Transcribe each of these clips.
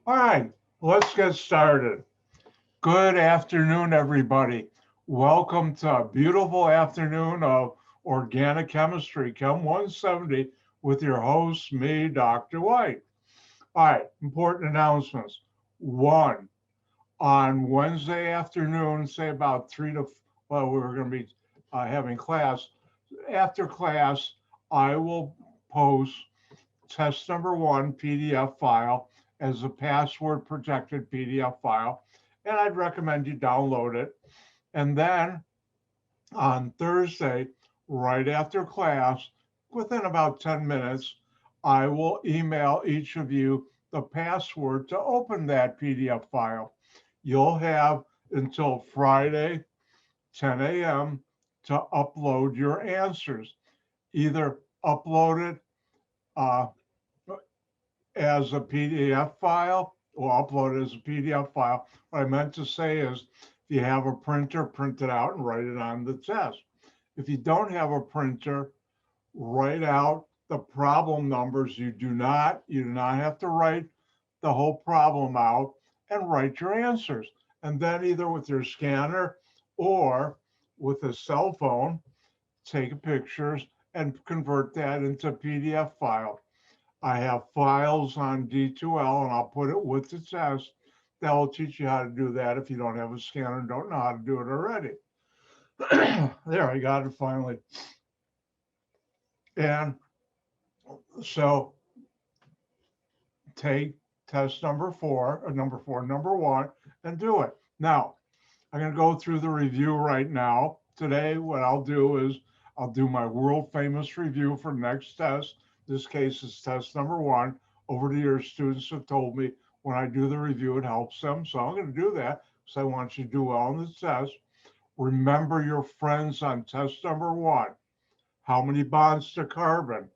All right, let's get started. Good afternoon, everybody. Welcome to a beautiful afternoon of organic chemistry, Chem 170, with your host, me, Dr. White. All right, important announcements. One, on Wednesday afternoon, say about well, we're going to be having class. After class, I will post test number one PDF file as a password protected PDF file, and I'd recommend you download it. And then on Thursday, right after class, within about 10 minutes, I will email each of you the password to open that PDF file. You'll have until Friday, 10 a.m., to upload your answers. Either upload it uh, as a PDF file or upload it as a PDF file. What I meant to say is if you have a printer, print it out and write it on the test. If you don't have a printer, write out the problem numbers. You do not have to write the whole problem out, and write your answers. And then either with your scanner or with a cell phone, take pictures and convert that into a PDF file. I have files on D2L, and I'll put it with the test. That will teach you how to do that if you don't have a scanner and don't know how to do it already. There, I got it finally. And so take test number one, and do it. Now, I'm going to go through the review right now. Today, what I'll do is I'll do my world famous review for next test. This case is test number one. Over the years, students have told me when I do the review, it helps them. So I'm going to do that because I want you to do well on the test. Remember your friends on test number one. How many bonds to carbon?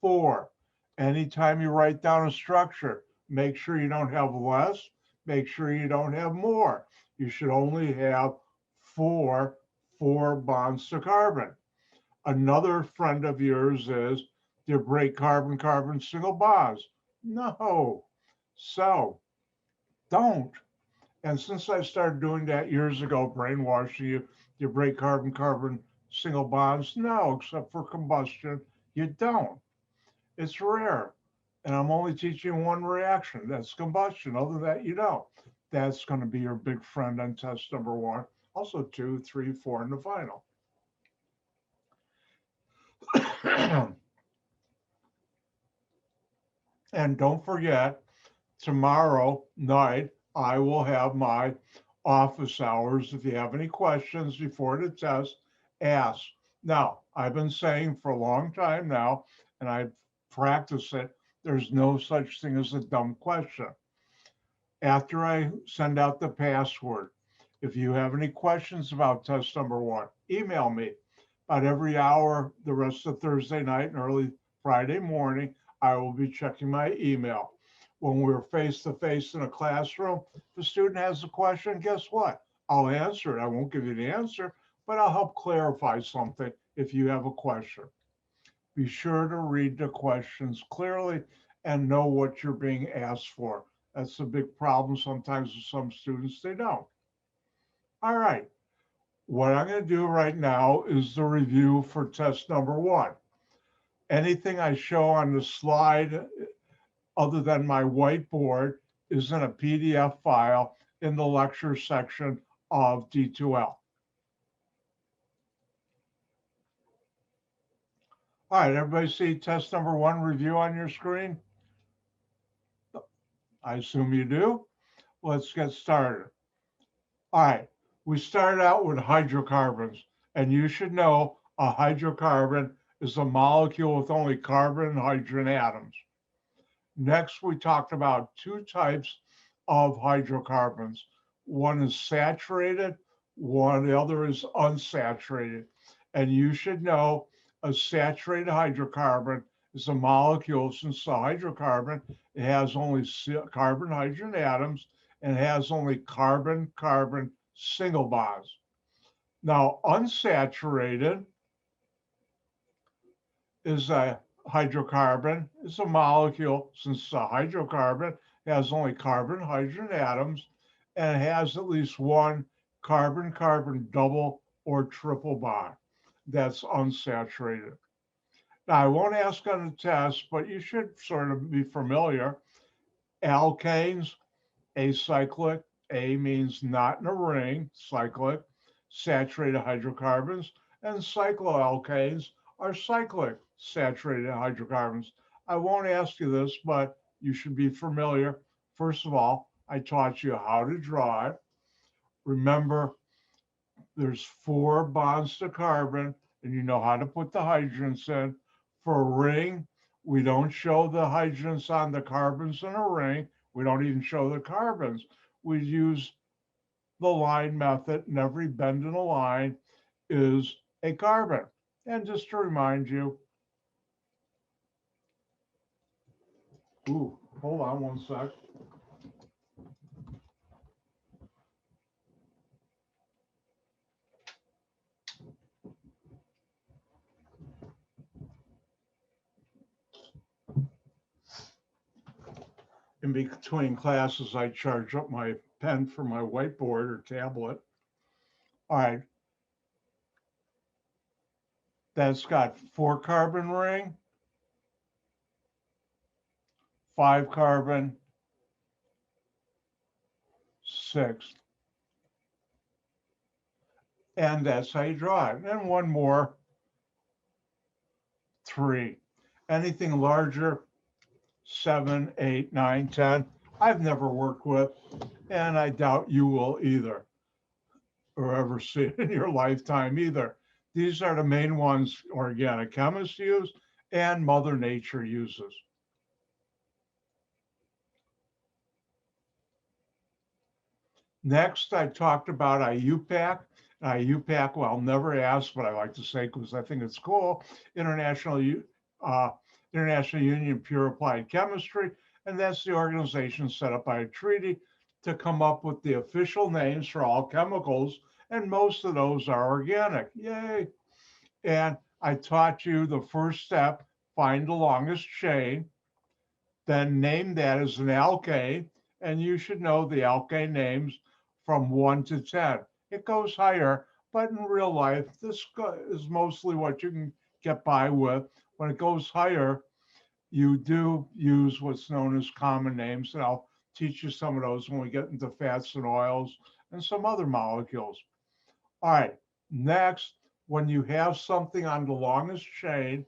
Four. Anytime you write down a structure, make sure you don't have less, make sure you don't have more. You should only have four bonds to carbon. Another friend of yours is, do you break carbon-carbon single bonds? No. So don't. And since I started doing that years ago, brainwashing you, do you break carbon-carbon single bonds? No, except for combustion, you don't. It's rare. And I'm only teaching one reaction. That's combustion. Other than that, you don't. That's going to be your big friend on test number one. Also, two, three, four in the final. And don't forget, tomorrow night, I will have my office hours. If you have any questions before the test, ask. Now, I've been saying for a long time now, and I practice it, there's no such thing as a dumb question. After I send out the password, if you have any questions about test number one, email me. About every hour, the rest of Thursday night and early Friday morning, I will be checking my email. When we're face to face in a classroom, if a student has a question, guess what? I'll answer it. I won't give you the answer, but I'll help clarify something if you have a question. Be sure to read the questions clearly and know what you're being asked for. That's a big problem sometimes with some students, they don't. All right, what I'm going to do right now is the review for test number one. Anything I show on the slide other than my whiteboard is in a PDF file in the lecture section of D2L. All right, everybody see test number one review on your screen? I assume you do. Let's get started. All right, we start out with hydrocarbons, and you should know a hydrocarbon is a molecule with only carbon and hydrogen atoms. Next, we talked about two types of hydrocarbons. One is saturated, the other is unsaturated. And you should know a saturated hydrocarbon is a molecule, since the hydrocarbon, it has only carbon hydrogen atoms and has only carbon-carbon single bonds. Now, unsaturated is a hydrocarbon. It's a molecule, since it's a hydrocarbon, has only carbon, hydrogen atoms, and it has at least one carbon-carbon double or triple bond that's unsaturated. Now, I won't ask on the test, but you should sort of be familiar. Alkanes, acyclic, A means not in a ring, cyclic, saturated hydrocarbons, and cycloalkanes are cyclic, saturated hydrocarbons. I won't ask you this, but you should be familiar. First of all, I taught you how to draw it. Remember, there's 4 bonds to carbon, and you know how to put the hydrogens in. For a ring, we don't show the hydrogens on the carbons in a ring. We don't even show the carbons. We use the line method, and every bend in a line is a carbon. And just to remind you, hold on one sec. In between classes, I charge up my pen for my whiteboard or tablet. All right. That's got 4 carbon ring, 5 carbon, 6. And that's how you draw it. And one more, 3. Anything larger, 7, 8, 9, 10, I've never worked with, and I doubt you will either, or ever see it in your lifetime either. These are the main ones organic chemists use and Mother Nature uses. Next, I talked about Iupac. Iupac, well, I'll never ask, but I like to say because I think it's cool, International Union Pure Applied Chemistry, and that's the organization set up by a treaty to come up with the official names for all chemicals, and most of those are organic. Yay! And I taught you the first step, find the longest chain, then name that as an alkane, and you should know the alkane names from 1 to 10. It goes higher, but in real life, this is mostly what you can get by with. When it goes higher, you do use what's known as common names, and I'll teach you some of those when we get into fats and oils and some other molecules. All right, next, when you have something on the longest chain,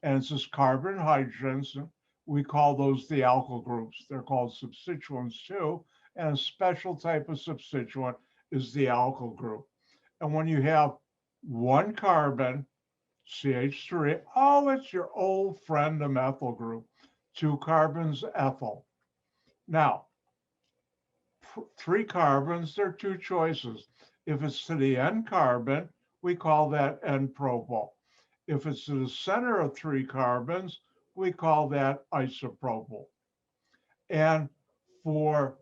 and it's just carbon and hydrogens, we call those the alkyl groups. They're called substituents too, and a special type of substituent is the alkyl group. And when you have 1 carbon, CH3, oh, it's your old friend, the methyl group. 2 carbons, ethyl. Now, 3 carbons, there are 2 choices. If it's to the N carbon, we call that N-propyl. If it's to the center of 3 carbons, we call that isopropyl. And for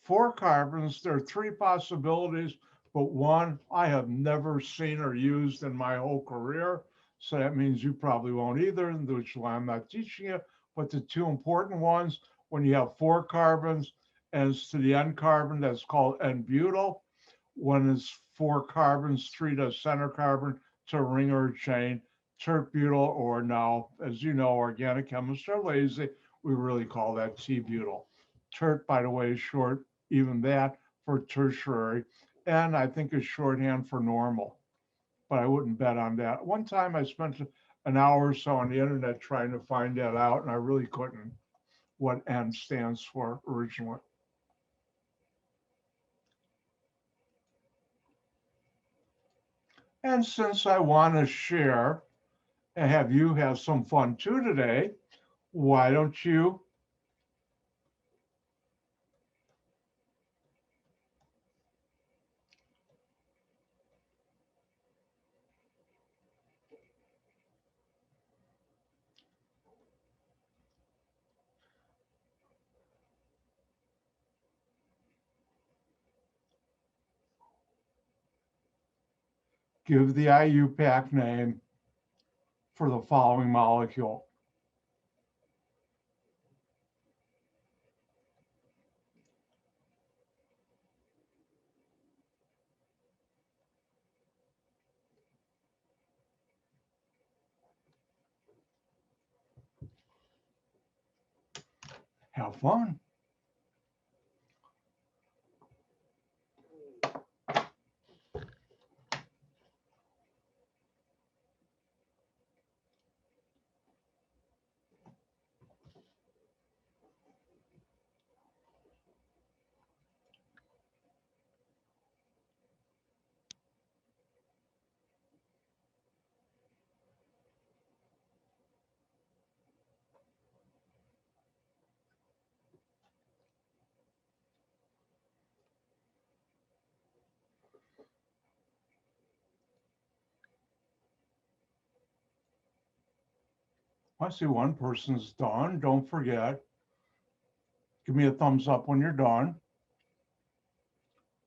4 carbons, there are 3 possibilities, but one I have never seen or used in my whole career. So that means you probably won't either, which is why I'm not teaching you. But the 2 important ones, when you have 4 carbons and it's to the N carbon, that's called N-butyl. When it's 4 carbons, 3 to center carbon to a ring or a chain, tert-butyl, or now, as you know, organic chemists are lazy, we really call that T-butyl. Tert, by the way, is short, even that, for tertiary, and I think is shorthand for normal, but I wouldn't bet on that. One time I spent an hour or so on the internet trying to find that out, and I really couldn't, what N stands for originally. And since I want to share and have you have some fun too today, why don't you give the Iupac name for the following molecule? Have fun. I see one person's done. Don't forget, give me a thumbs up when you're done.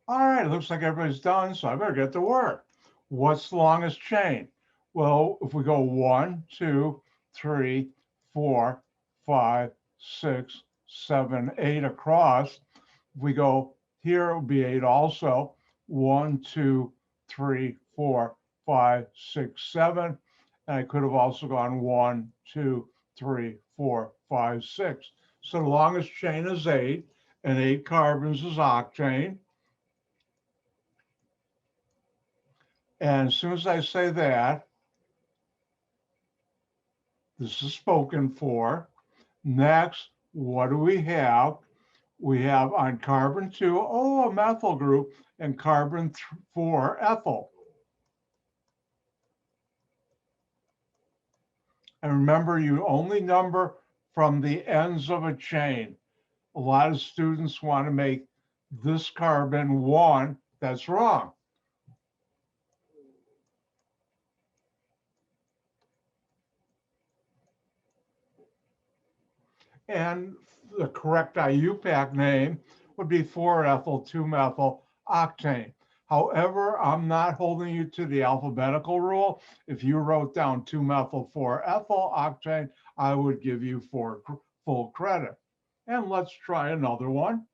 All right, it looks like everybody's done, so I better get to work. What's the longest chain? Well, if we go 1, 2, 3, 4, 5, 6, 7, 8 across, if we go here, it would be 8 also. 1, 2, 3, 4, 5, 6, 7. And I could have also gone 1, 2, 3, 4, 5, 6. So the longest chain is 8, and 8 carbons is octane. And as soon as I say that, this is spoken for. Next, what do we have? We have on carbon 2, a methyl group, and carbon 4, ethyl. And remember, you only number from the ends of a chain. A lot of students want to make this carbon 1. That's wrong. And the correct Iupac name would be 4-ethyl 2-methyl octane. However, I'm not holding you to the alphabetical rule. If you wrote down 2-methyl 4-ethyl octane, I would give you full credit. And let's try another one.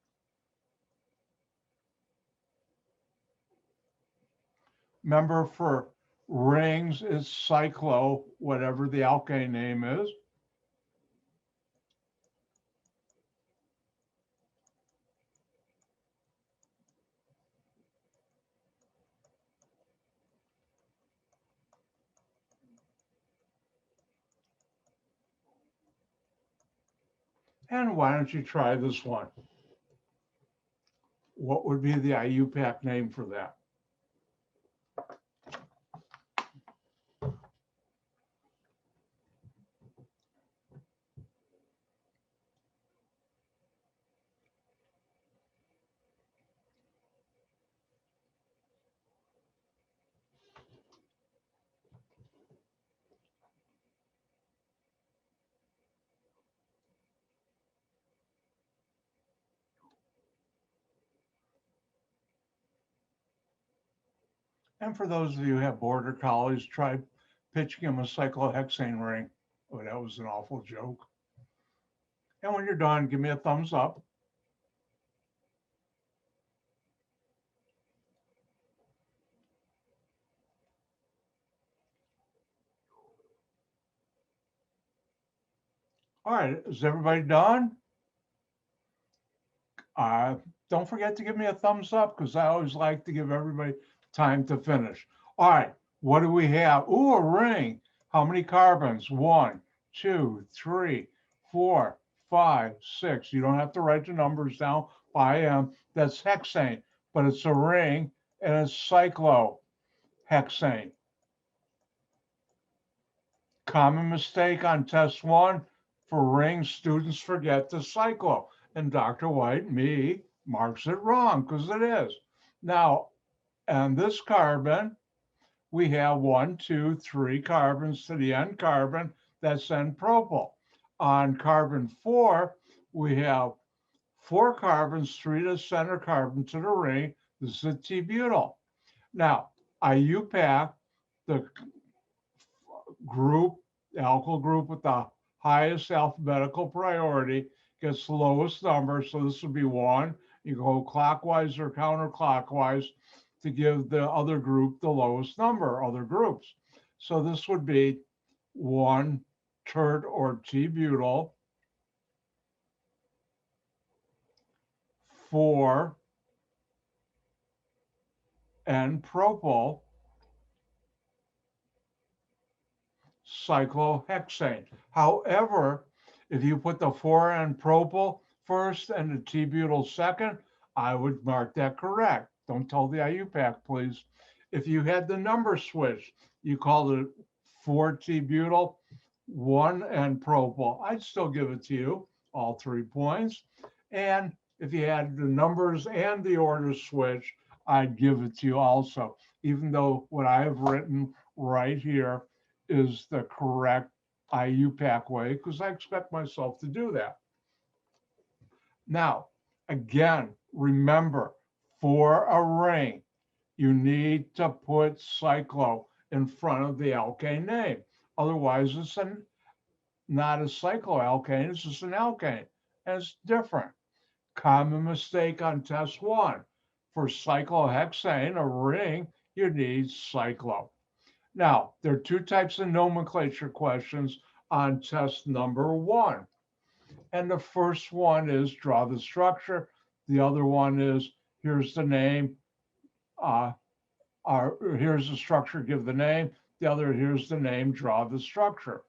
Remember, for rings, it's cyclo, whatever the alkane name is. And why don't you try this one? What would be the Iupac name for that? And for those of you who have border collies, try pitching them a cyclohexane ring. Oh, that was an awful joke. And when you're done, give me a thumbs up. All right, is everybody done? Don't forget to give me a thumbs up because I always like to give everybody time to finish. All right, what do we have? Ooh, a ring. How many carbons? 1, 2, 3, 4, 5, 6. You don't have to write the numbers down by M. That's hexane, but it's a ring and it's cyclohexane. Common mistake on test 1 for rings, students forget the cyclo. And Dr. White, me, marks it wrong because it is. Now, on this carbon, we have 1, 2, 3 carbons to the end carbon. That's N-propyl. On carbon 4, we have 4 carbons, 3 to the center carbon to the ring. This is a T-butyl. Now, Iupac, the group, the alkyl group with the highest alphabetical priority, gets the lowest number. So this would be 1. You go clockwise or counterclockwise to give the other group the lowest number, other groups. So this would be 1 tert or T-butyl. 4 and propyl cyclohexane. However, if you put the 4N propyl first and the T-butyl second, I would mark that correct. Don't tell the Iupac, please. If you had the number switch, you called it 4T-butyl, 1N propyl, I'd still give it to you, all 3 points. And if you had the numbers and the order switch, I'd give it to you also, even though what I have written right here is the correct Iupac way, because I expect myself to do that. Now, again, remember, for a ring, you need to put cyclo in front of the alkane name. Otherwise, it's not a cycloalkane, it's just an alkane, and it's different. Common mistake on test 1. For cyclohexane, a ring, you need cyclo. Now, there are 2 types of nomenclature questions on test number 1. And the first one is draw the structure. The other one is here's the name, here's the structure, give the name. The other, here's the name, draw the structure.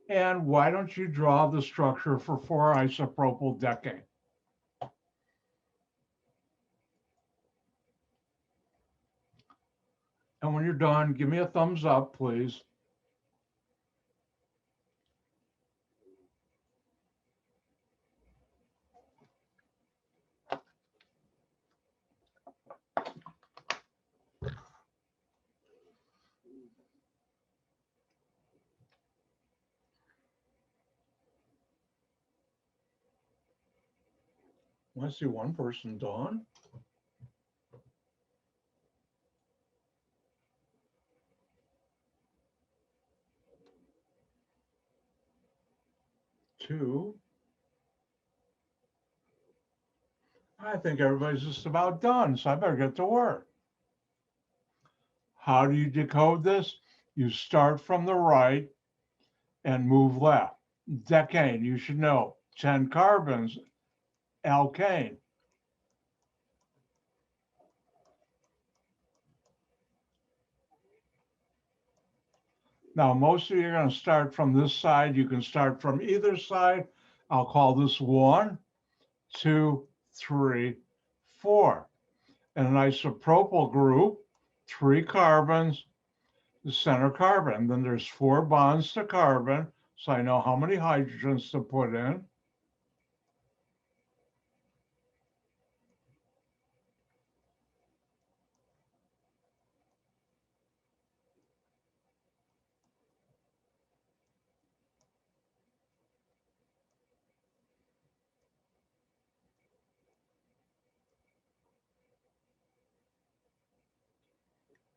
And why don't you draw the structure for 4-isopropyl decane? And when you're done, give me a thumbs up, please. I see one person done. Two. I think everybody's just about done, so I better get to work. How do you decode this? You start from the right and move left. Decane, you should know, 10 carbons, alkane. Now, most of you are going to start from this side. You can start from either side. I'll call this 1, 2, 3, 4. And an isopropyl group, 3 carbons, the center carbon. Then there's 4 bonds to carbon, so I know how many hydrogens to put in.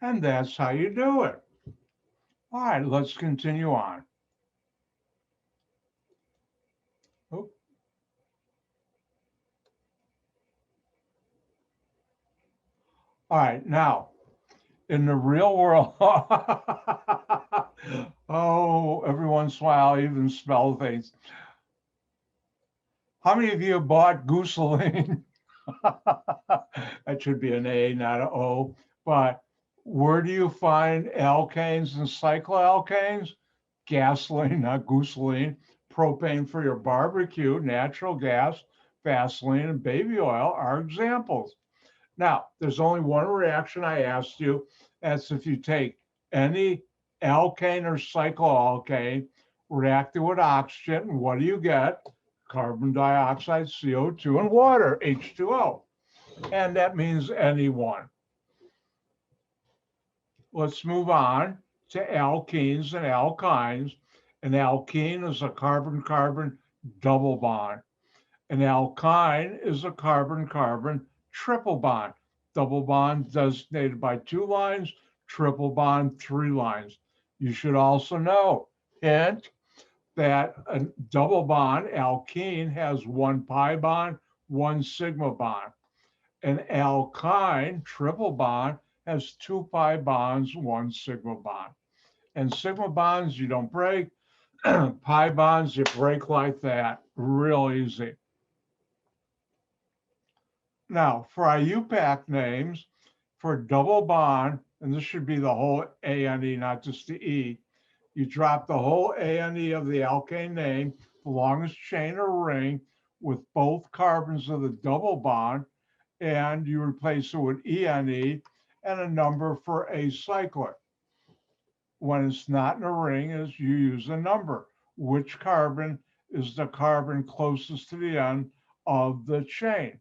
And that's how you do it. All right, let's continue on. Oop. All right, now, in the real world, oh, every once in a while, I even spell things. How many of you have bought Gooseline? That should be an A, not an O. But where do you find alkanes and cycloalkanes? Gasoline, not Gooseline. Propane for your barbecue, natural gas, Vaseline, and baby oil are examples. Now, there's only one reaction I asked you. That's if you take any alkane or cycloalkane, react it with oxygen, what do you get? Carbon dioxide, CO2, and water, H2O. And that means any one. Let's move on to alkenes and alkynes. An alkene is a carbon-carbon double bond. An alkyne is a carbon-carbon triple bond. Double bond designated by 2 lines, triple bond 3 lines. You should also know, hint, that a double bond alkene has 1 pi bond, 1 sigma bond. An alkyne, triple bond, has 2 pi bonds, 1 sigma bond. And sigma bonds you don't break, pi bonds you break like that, real easy. Now, for Iupac names, for double bond, and this should be the whole A and E, not just the E, you drop the whole A and E of the alkane name, the longest chain or ring, with both carbons of the double bond, and you replace it with ENE and a number for acyclic. When it's not in a ring, is you use a number. Which carbon is the carbon closest to the end of the chain?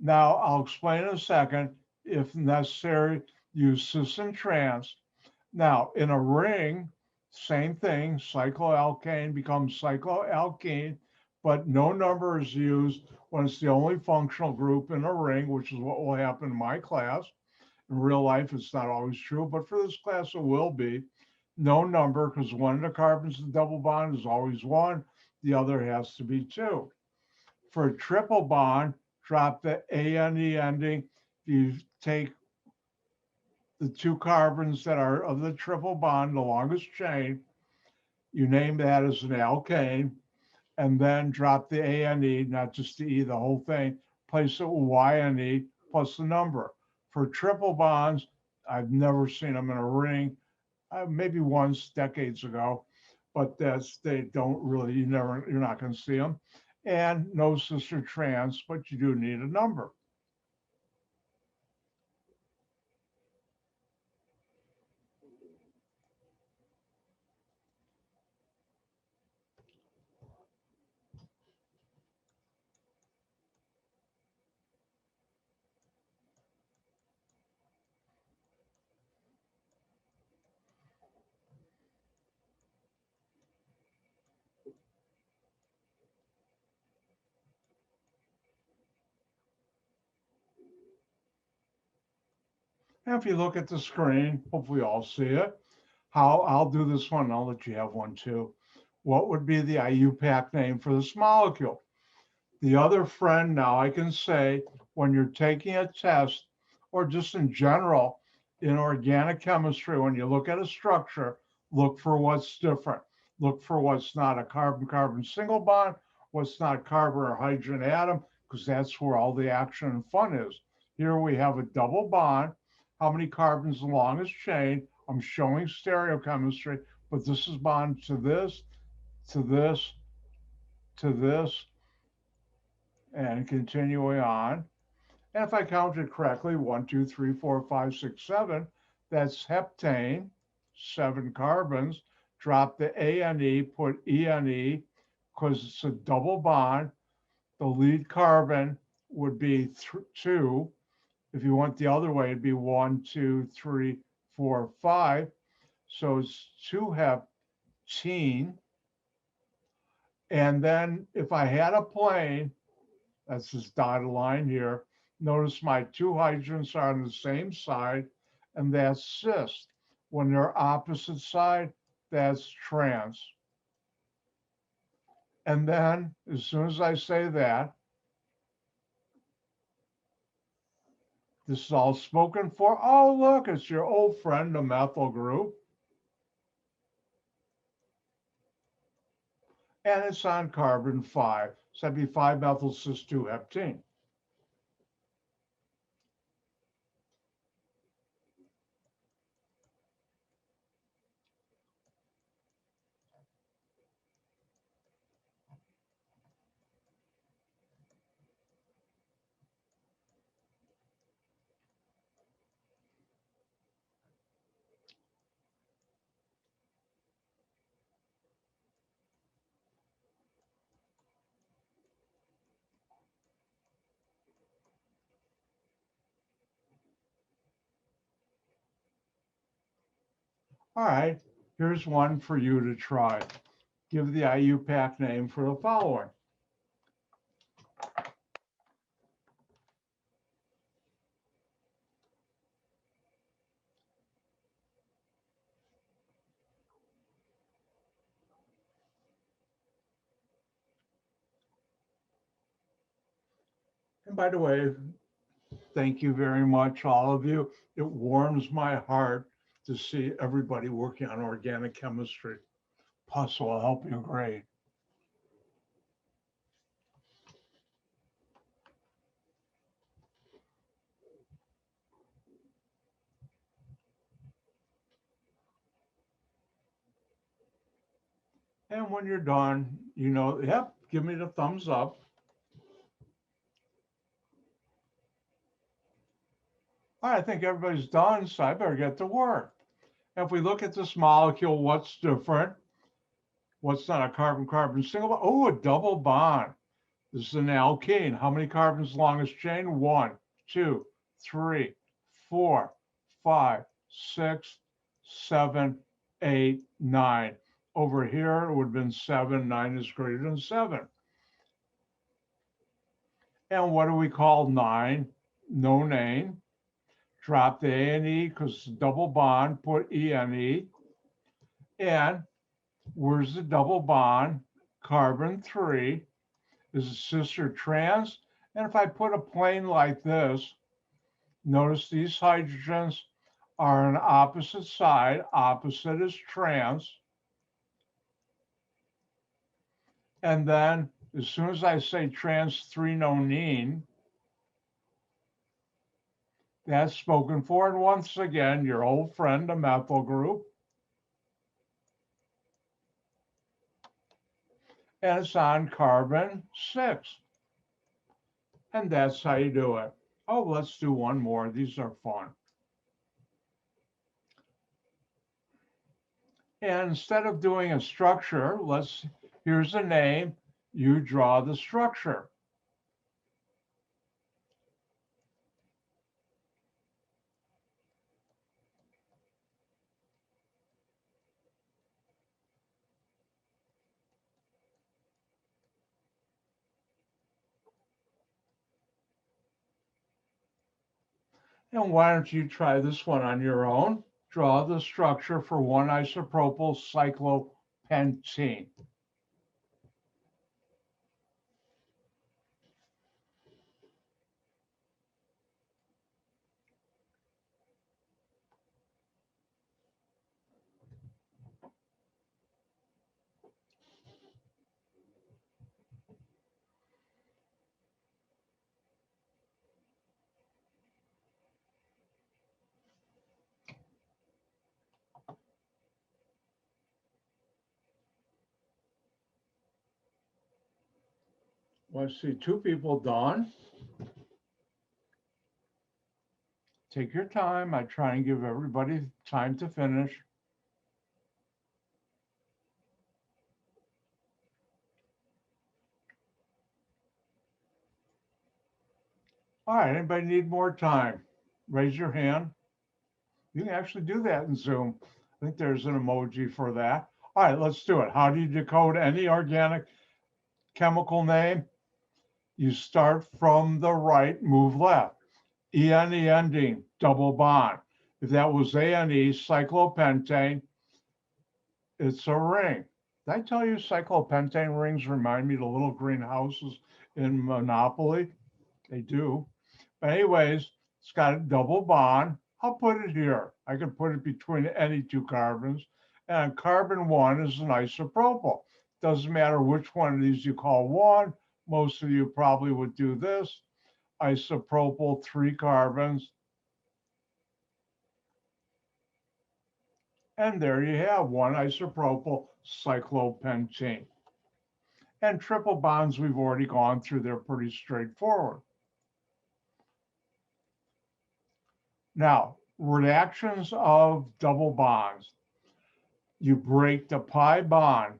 Now, I'll explain in a second. If necessary, use cis and trans. Now, in a ring, same thing, cycloalkane becomes cycloalkene, but no number is used when it's the only functional group in a ring, which is what will happen in my class. In real life, it's not always true, but for this class, it will be. No number, because one of the carbons in the double bond is always 1, the other has to be 2. For a triple bond, drop the ANE ending. You take the 2 carbons that are of the triple bond, the longest chain, you name that as an alkane, and then drop the ANE, not just the E, the whole thing, place it with YNE plus the number. For triple bonds, I've never seen them in a ring, maybe once decades ago, but they don't really, you're not going to see them. And no cis or trans, but you do need a number. And if you look at the screen, hopefully you all see it. I'll do this one, I'll let you have one too. What would be the Iupac name for this molecule? The other friend now I can say, when you're taking a test, or just in general, in organic chemistry, when you look at a structure, look for what's different. Look for what's not a carbon-carbon single bond, what's not carbon or hydrogen atom, because that's where all the action and fun is. Here we have a double bond. How many carbons along this chain? I'm showing stereochemistry, but this is bonded to this, to this, to this, and continuing on. And if I counted correctly, 1, 2, 3, 4, 5, 6, 7, that's heptane, 7 carbons. Drop the ANE, put ENE, because it's a double bond. The lead carbon would be 2. If you went the other way, it'd be 1, 2, 3, 4, 5. So it's 2 heptene. And then if I had a plane, that's this dotted line here, notice my 2 hydrogens are on the same side, and that's cis. When they're opposite side, that's trans. And then as soon as I say that, this is all spoken for. Oh, look, it's your old friend, the methyl group. And it's on carbon 5. So that'd be 5-methyl cis 2 heptene. All right, here's one for you to try. Give the Iupac name for the following. And by the way, Thank you very much, all of you. It warms my heart to see everybody working on organic chemistry. Plus, will help you grade. And when you're done, yep, give me the thumbs up. All right, I think everybody's done, so I better get to work. If we look at this molecule, what's different? What's not a carbon-carbon single bond? Oh, a double bond. This is an alkene. How many carbons longest chain? 1, 2, 3, 4, 5, 6, 7, 8, 9. Over here, it would have been 7. 9 is greater than 7. And what do we call 9? No name. Drop the A and E because it's a double bond, put E-N-E. And where's the double bond? Carbon 3 is a sister trans. And if I put a plane like this, notice these hydrogens are on opposite side. Opposite is trans. And then as soon as I say trans 3-nonene, that's spoken for. And once again, your old friend, the methyl group. And it's on carbon 6. And that's how you do it. Oh, let's do one more. These are fun. And instead of doing a structure, here's a name. You draw the structure. And why don't you try this one on your own? Draw the structure for 1-isopropyl cyclopentene. Well, I see 2 people done. Take your time. I try and give everybody time to finish. All right, anybody need more time? Raise your hand. You can actually do that in Zoom. I think there's an emoji for that. All right, let's do it. How do you decode any organic chemical name? You start from the right, move left. E-N-E ending, double bond. If that was A-N-E, cyclopentane, it's a ring. Did I tell you cyclopentane rings remind me of the little green houses in Monopoly? They do. But anyways, it's got a double bond. I'll put it here. I can put it between any 2 carbons. And carbon 1 is an isopropyl. Doesn't matter which one of these you call 1. Most of you probably would do this. Isopropyl, 3 carbons. And there you have 1-isopropyl cyclopentene. And triple bonds we've already gone through. They're pretty straightforward. Now, reactions of double bonds. You break the pi bond.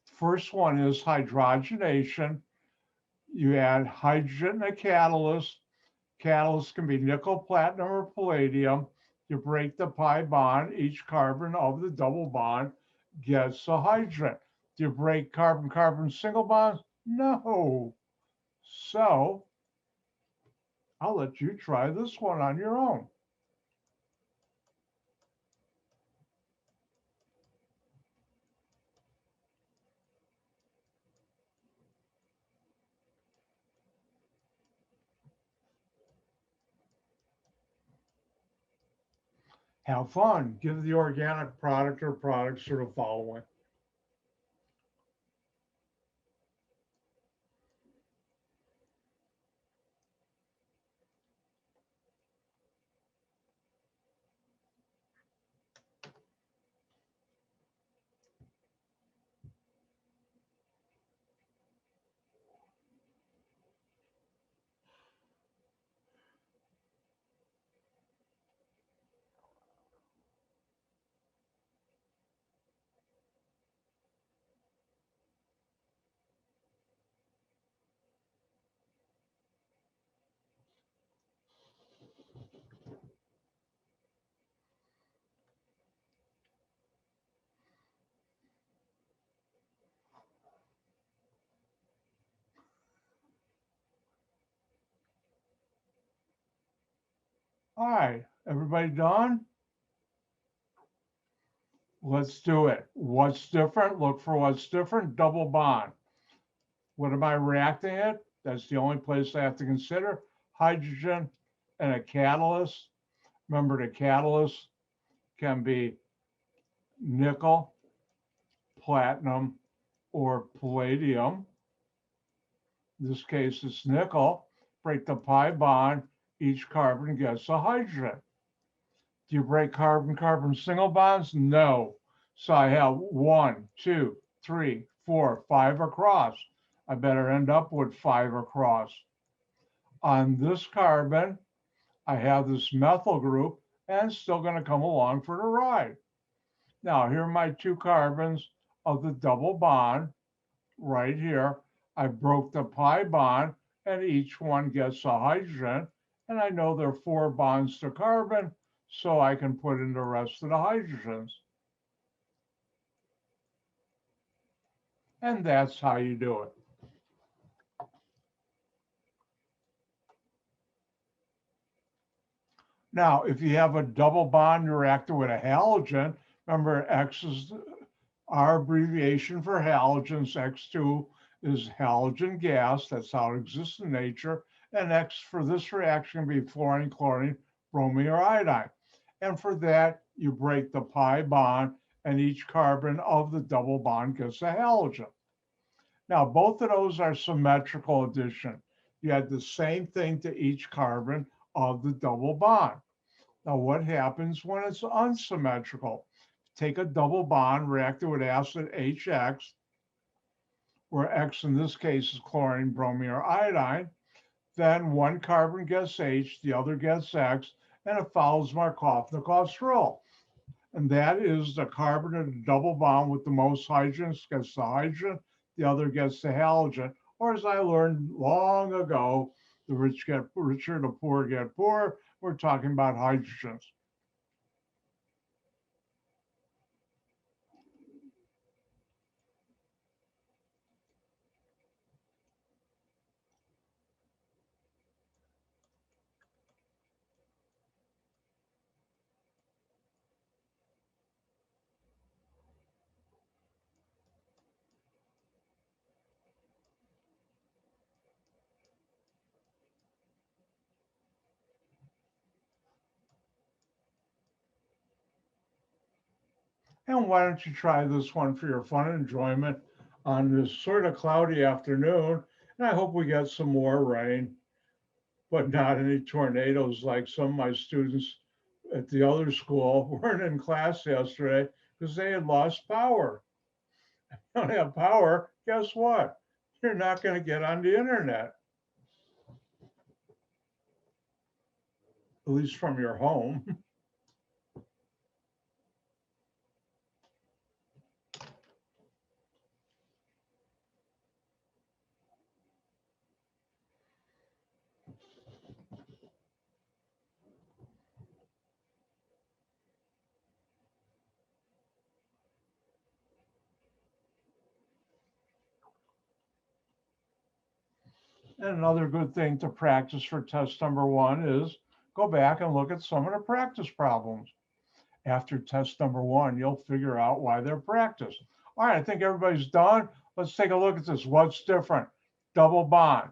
First one is hydrogenation. You add hydrogen to a catalyst. Catalyst can be nickel, platinum, or palladium. You break the pi bond. Each carbon of the double bond gets a hydrogen. Do you break carbon-carbon single bonds? No. So I'll let you try this one on your own. Have fun. Give the organic product or products to the following. All right, everybody done? Let's do it. What's different? Look for what's different. Double bond. What am I reacting at? That's the only place I have to consider. Hydrogen and a catalyst. Remember, the catalyst can be nickel, platinum, or palladium. In this case, it's nickel. Break the pi bond, each carbon gets a hydrogen. Do you break carbon-carbon single bonds? No. So I have 1, 2, 3, 4, 5 across. I better end up with 5 across. On this carbon, I have this methyl group, and it's still going to come along for the ride. Now, here are my 2 carbons of the double bond right here. I broke the pi bond, and each one gets a hydrogen. And I know there are 4 bonds to carbon, so I can put in the rest of the hydrogens. And that's how you do it. Now, if you have a double bond reactor with a halogen, remember X is our abbreviation for halogens. X2 is halogen gas. That's how it exists in nature. And X for this reaction can be fluorine, chlorine, bromine, or iodine. And for that, you break the pi bond, and each carbon of the double bond gets a halogen. Now, both of those are symmetrical addition. You add the same thing to each carbon of the double bond. Now, what happens when it's unsymmetrical? Take a double bond, react it with acid HX, where X in this case is chlorine, bromine, or iodine. Then one carbon gets H, the other gets X, and it follows Markovnikov's rule. And that is the carbon in a double bond with the most hydrogens gets the hydrogen, the other gets the halogen. Or as I learned long ago, the rich get richer, the poor get poorer. We're talking about hydrogens. And why don't you try this one for your fun and enjoyment on this sort of cloudy afternoon? And I hope we get some more rain, but not any tornadoes like some of my students at the other school weren't in class yesterday because they had lost power. If you don't have power, guess what? You're not going to get on the internet, at least from your home. And another good thing to practice for test number 1 is go back and look at some of the practice problems. After test number 1, you'll figure out why they're practiced. All right, I think everybody's done. Let's take a look at this. What's different? Double bond.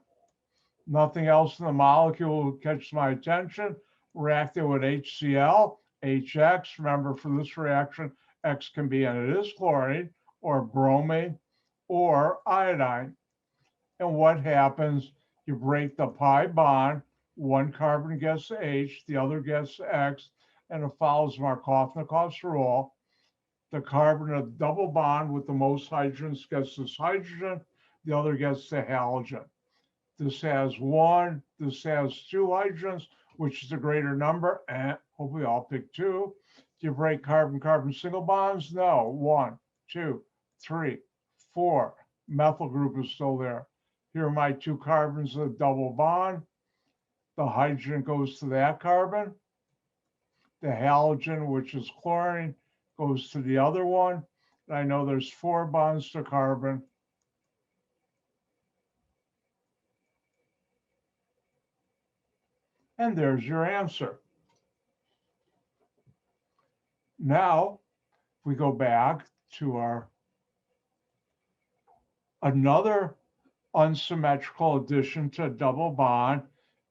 Nothing else in the molecule catches my attention. Reacted with HCl. HX. Remember, for this reaction, X can be, and it is chlorine, or bromine, or iodine. And what happens? You break the pi bond, one carbon gets H, the other gets X, and it follows Markovnikov's rule. The carbon of double bond with the most hydrogens gets this hydrogen, the other gets the halogen. This has one, this has two hydrogens, which is the greater number, and hopefully I'll pick two. Do you break carbon-carbon single bonds? No, 1, 2, 3, 4. Methyl group is still there. Here are my two carbons of the double bond. The hydrogen goes to that carbon. The halogen, which is chlorine, goes to the other one. And I know there's 4 bonds to carbon. And there's your answer. Now, if we go back to our another unsymmetrical addition to a double bond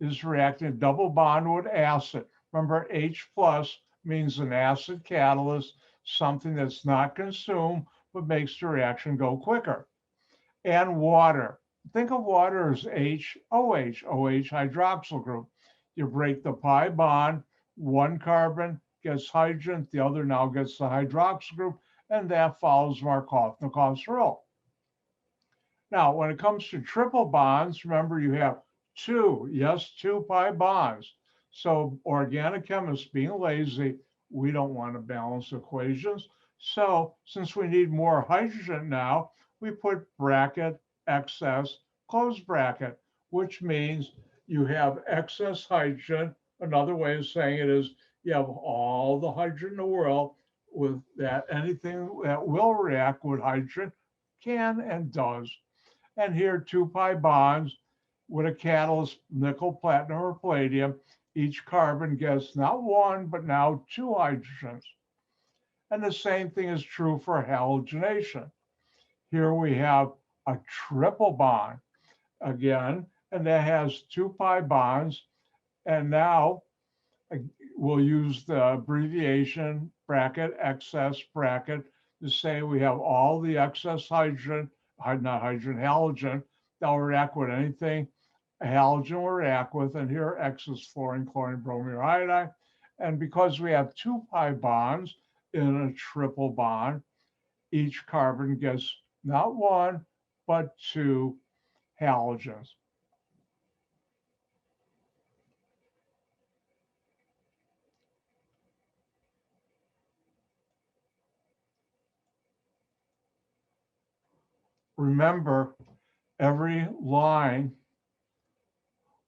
is reacting a double bond with acid. Remember, H plus means an acid catalyst, something that's not consumed, but makes the reaction go quicker. And water. Think of water as HOH, OH hydroxyl group. You break the pi bond, one carbon gets hydrogen, the other now gets the hydroxyl group, and that follows Markovnikov's rule. Now, when it comes to triple bonds, remember you have two pi bonds. So organic chemists being lazy, we don't want to balance equations. So since we need more hydrogen now, we put bracket excess, close bracket, which means you have excess hydrogen. Another way of saying it is you have all the hydrogen in the world with that anything that will react with hydrogen can and does. And here 2 pi bonds with a catalyst, nickel, platinum, or palladium. Each carbon gets not one, but now 2 hydrogens. And the same thing is true for halogenation. Here we have a triple bond again, and that has 2 pi bonds. And now we'll use the abbreviation bracket, excess bracket, to say we have all the excess hydrogen, not hydrogen, halogen, that will react with anything a halogen will react with. And here X is fluorine, chlorine, bromine, or iodine. And because we have 2 pi bonds in a triple bond, each carbon gets not one, but 2 halogens. Remember, every line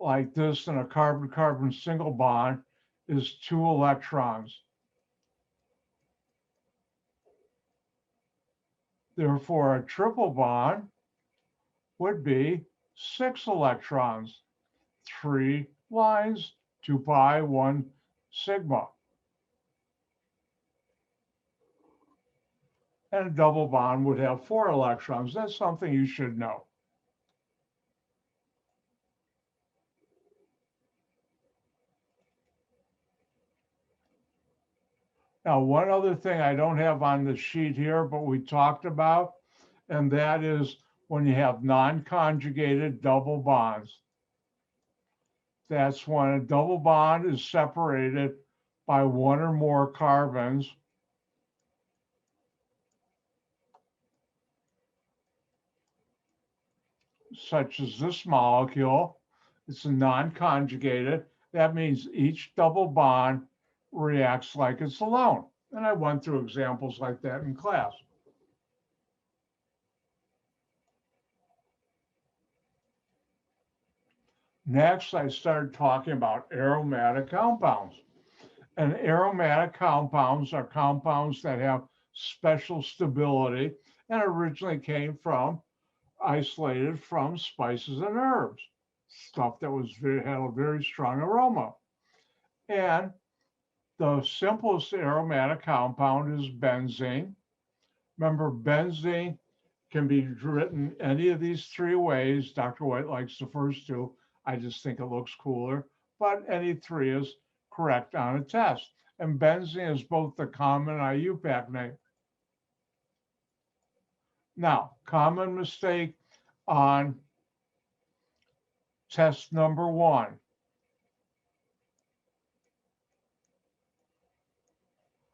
like this in a carbon-carbon single bond is 2 electrons. Therefore, a triple bond would be 6 electrons, 3 lines, 2 pi, 1 sigma. And a double bond would have 4 electrons. That's something you should know. Now, one other thing I don't have on the sheet here, but we talked about, and that is when you have non-conjugated double bonds. That's when a double bond is separated by 1 or more carbons, such as this molecule. It's a non-conjugated. That means each double bond reacts like it's alone. And I went through examples like that in class. Next, I started talking about aromatic compounds. And aromatic compounds are compounds that have special stability and originally came from, isolated from spices and herbs, stuff that had a very strong aroma. And the simplest aromatic compound is benzene. Remember, benzene can be written any of these 3 ways. Dr. White likes the first 2. I just think it looks cooler, but any 3 is correct on a test. and benzene is both the common and Iupac name. Now, common mistake on test number 1.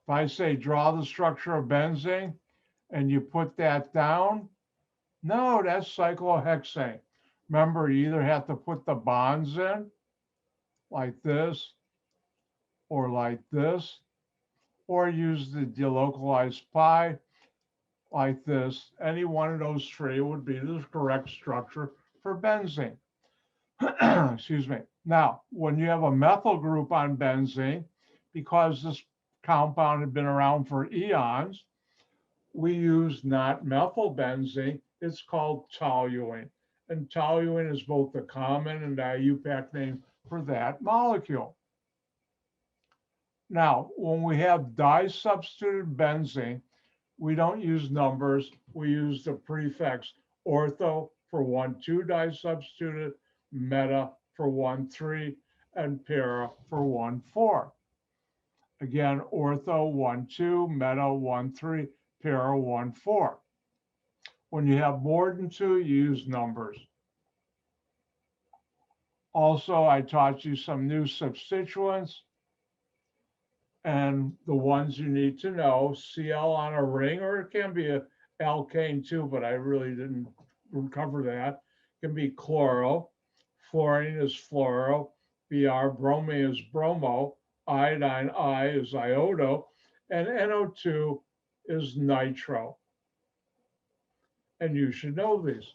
If I say draw the structure of benzene and you put that down, no, that's cyclohexane. Remember, you either have to put the bonds in like this or like this, or use the delocalized pi like this. Any one of those three would be the correct structure for benzene. Excuse me. Now, when you have a methyl group on benzene, because this compound had been around for eons, we use not methylbenzene, it's called toluene. And toluene is both the common and Iupac name for that molecule. Now, when we have disubstituted benzene, we don't use numbers, we use the prefix ortho for 1,2 disubstituted, meta for 1,3, and para for 1,4. Again, ortho 1,2, meta 1,3, para 1,4. When you have more than 2, you use numbers. Also, I taught you some new substituents, and the ones you need to know, Cl on a ring, or it can be an alkane too, but I really didn't cover that. It can be chloro, fluorine is fluoro, Br, bromine is bromo, iodine I is iodo, and NO2 is nitro. And you should know these.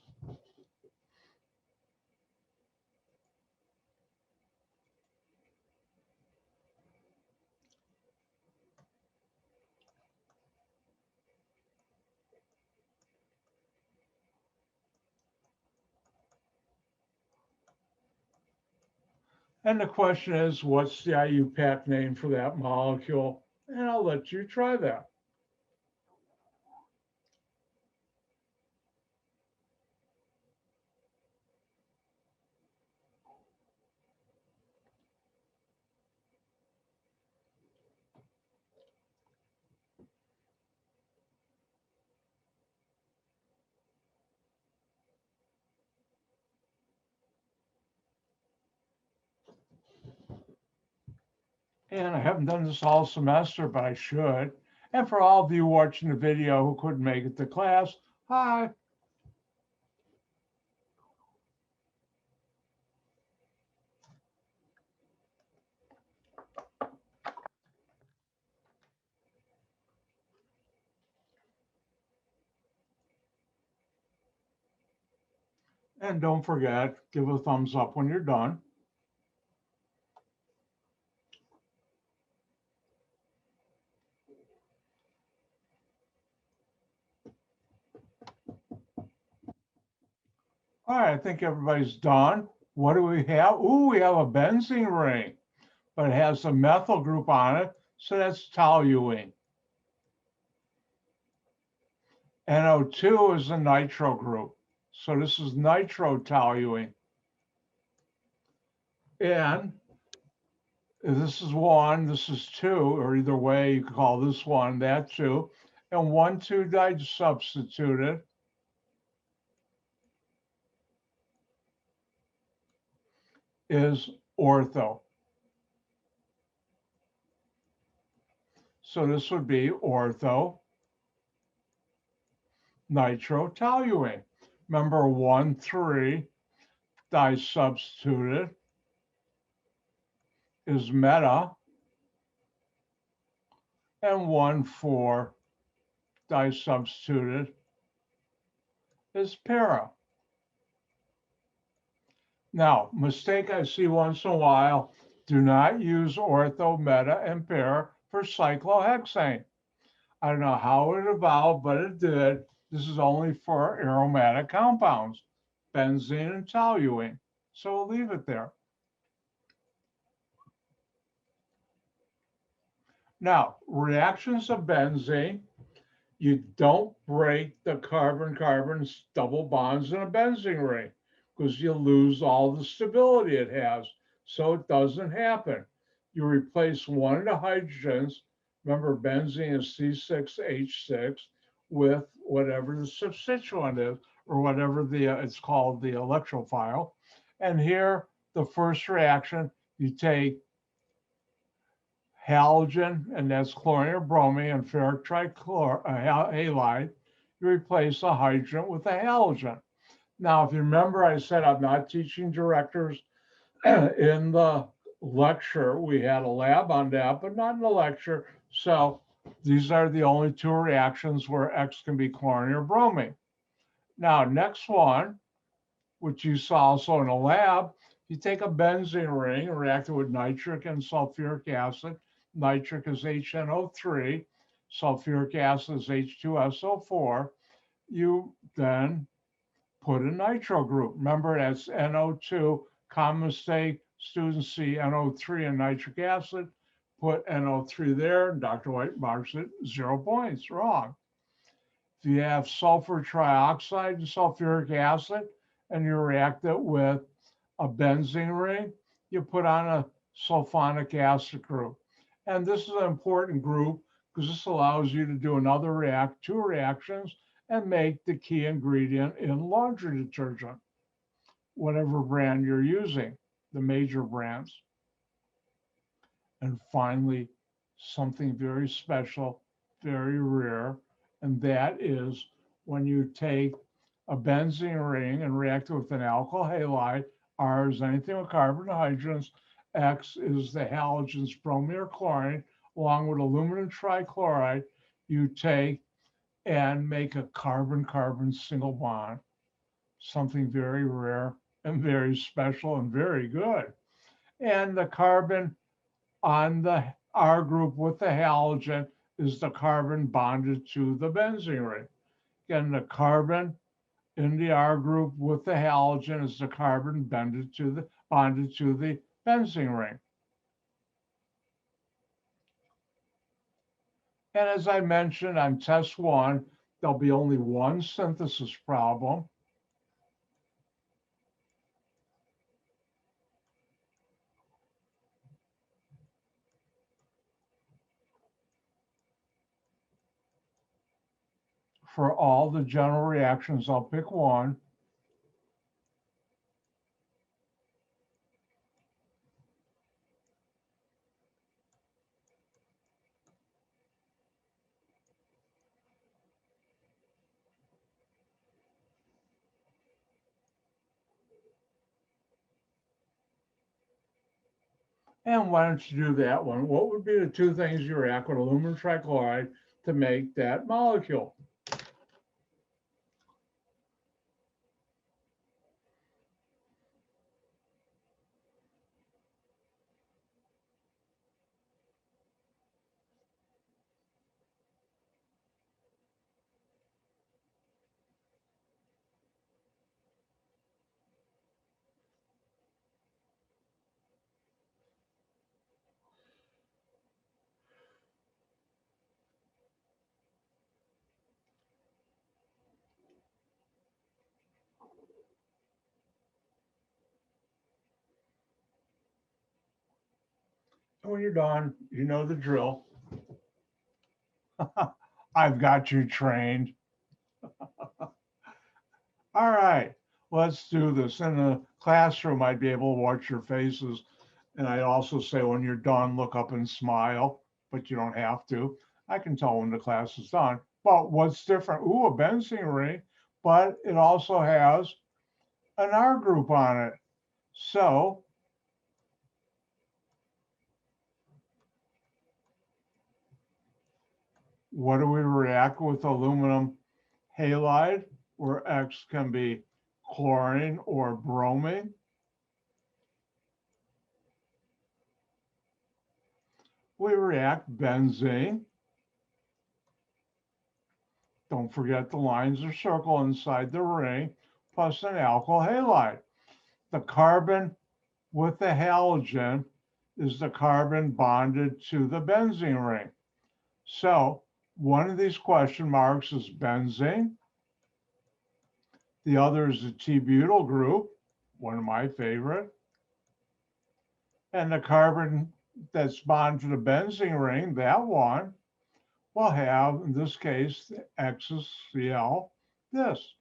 And the question is, what's the Iupac name for that molecule? And I'll let you try that. And I haven't done this all semester, but I should. And for all of you watching the video who couldn't make it to class, hi. And don't forget, give a thumbs up when you're done. All right, I think everybody's done. What do we have? Ooh, we have a benzene ring, but it has a methyl group on it, so that's toluene. NO2 is a nitro group, so this is nitrotoluene. And this is 1, this is 2, or either way, you can call this 1, that 2, and 1,2 disubstituted is ortho. So this would be ortho nitrotoluene. Remember, 1,3 disubstituted is meta, and 1,4 disubstituted is para. Now, mistake I see once in a while, do not use ortho, meta, and para for cyclohexane. I don't know how it evolved, but it did. This is only for aromatic compounds, benzene and toluene. So we'll leave it there. Now, reactions of benzene, you don't break the carbon-carbon double bonds in a benzene ring because you lose all the stability it has. So it doesn't happen. you replace one of the hydrogens, remember benzene is C6H6, with whatever the substituent is, or whatever it's called, the electrophile. And here, the first reaction, you take halogen, and that's chlorine or bromine, and ferric halide. You replace a hydrogen with a halogen. Now, if you remember, I said I'm not teaching directors in the lecture. We had a lab on that, but not in the lecture. So these are the only two reactions where X can be chlorine or bromine. Now, next one, which you saw also in a lab, you take a benzene ring and react it with nitric and sulfuric acid. Nitric is HNO3, sulfuric acid is H2SO4. You then put a nitro group. Remember, that's NO2, common mistake, students see NO3 and nitric acid, put NO3 there, and Dr. White marks it 0 points, wrong. If you have sulfur trioxide and sulfuric acid, and you react it with a benzene ring, you put on a sulfonic acid group. And this is an important group because this allows you to do two reactions and make the key ingredient in laundry detergent, whatever brand you're using, the major brands. And finally, something very special, very rare, and that is when you take a benzene ring and react it with an alkyl halide. R is anything with carbon hydrogens. X is the halogens, bromine or chlorine, along with aluminum trichloride. You take and make a carbon-carbon single bond, something very rare and very special and very good. And the carbon on the R group with the halogen is the carbon bonded to the benzene ring. Again, the carbon in the R group with the halogen is the carbon bonded to the benzene ring. And as I mentioned on test 1, there'll be only one synthesis problem. For all the general reactions, I'll pick one. And why don't you do that one? What would be the two things you react with aluminum trichloride to make that molecule? And when you're done, you know the drill. I've got you trained. All right, let's do this. In the classroom, I'd be able to watch your faces. And I'd also say when you're done, look up and smile, but you don't have to. I can tell when the class is done. But what's different? Ooh, a benzene ring, but it also has an R group on it. So what do we react with aluminum halide, where X can be chlorine or bromine? We react benzene. Don't forget the lines or circle inside the ring, plus an alkyl halide. The carbon with the halogen is the carbon bonded to the benzene ring. So one of these question marks is benzene. The other is the T-butyl group, one of my favorite. And the carbon that's bonded to the benzene ring, that one, will have, in this case, the XCl, this.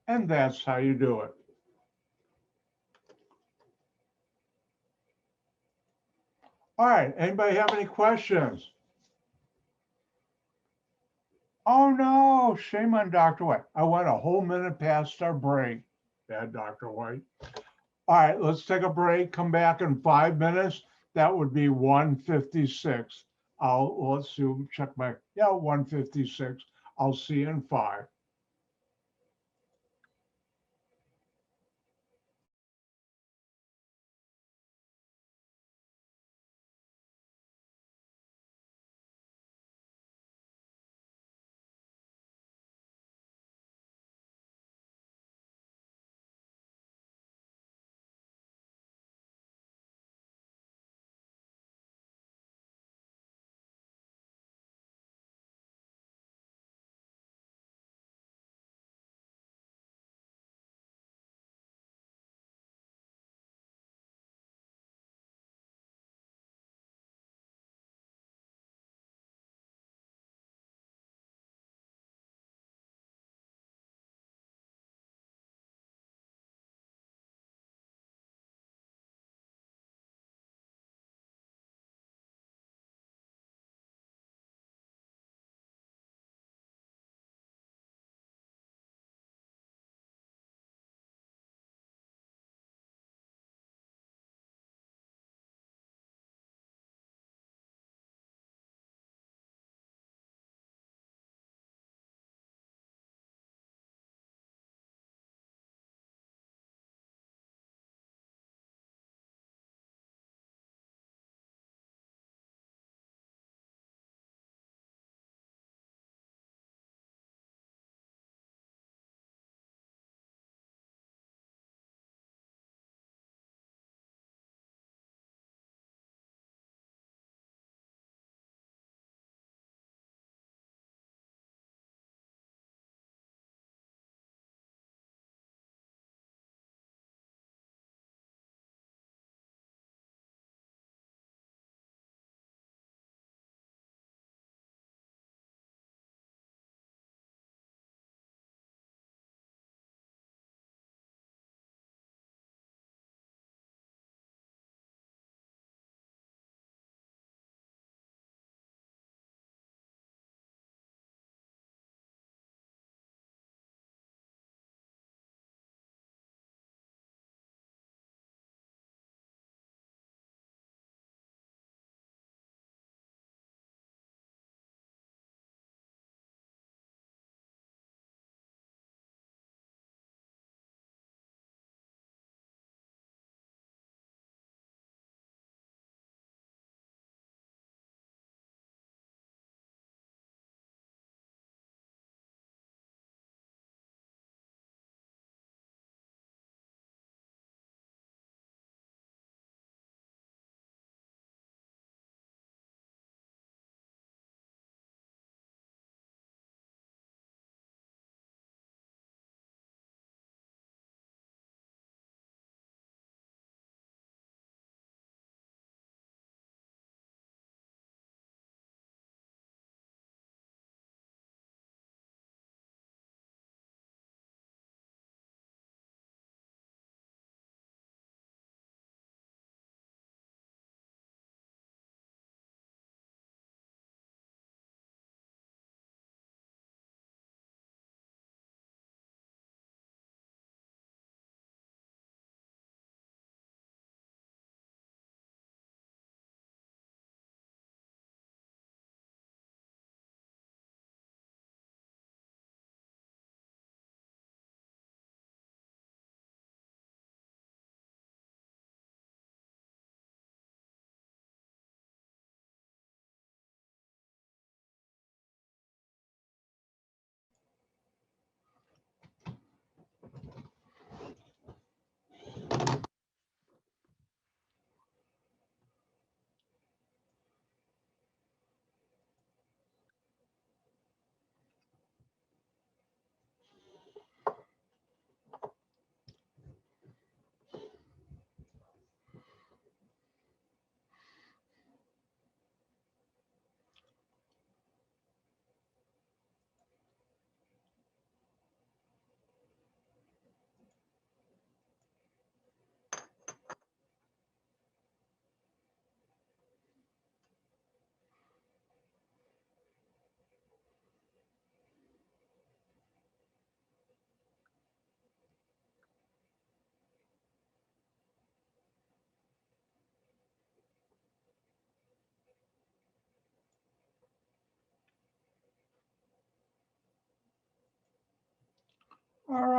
And that's how you do it. All right, anybody have any questions? Oh no, shame on Dr. White. I went a whole minute past our break. Bad Dr. White. All right, let's take a break, come back in 5 minutes. That would be 1:56. Let's see, check my, yeah, 1:56. I'll see you in 5.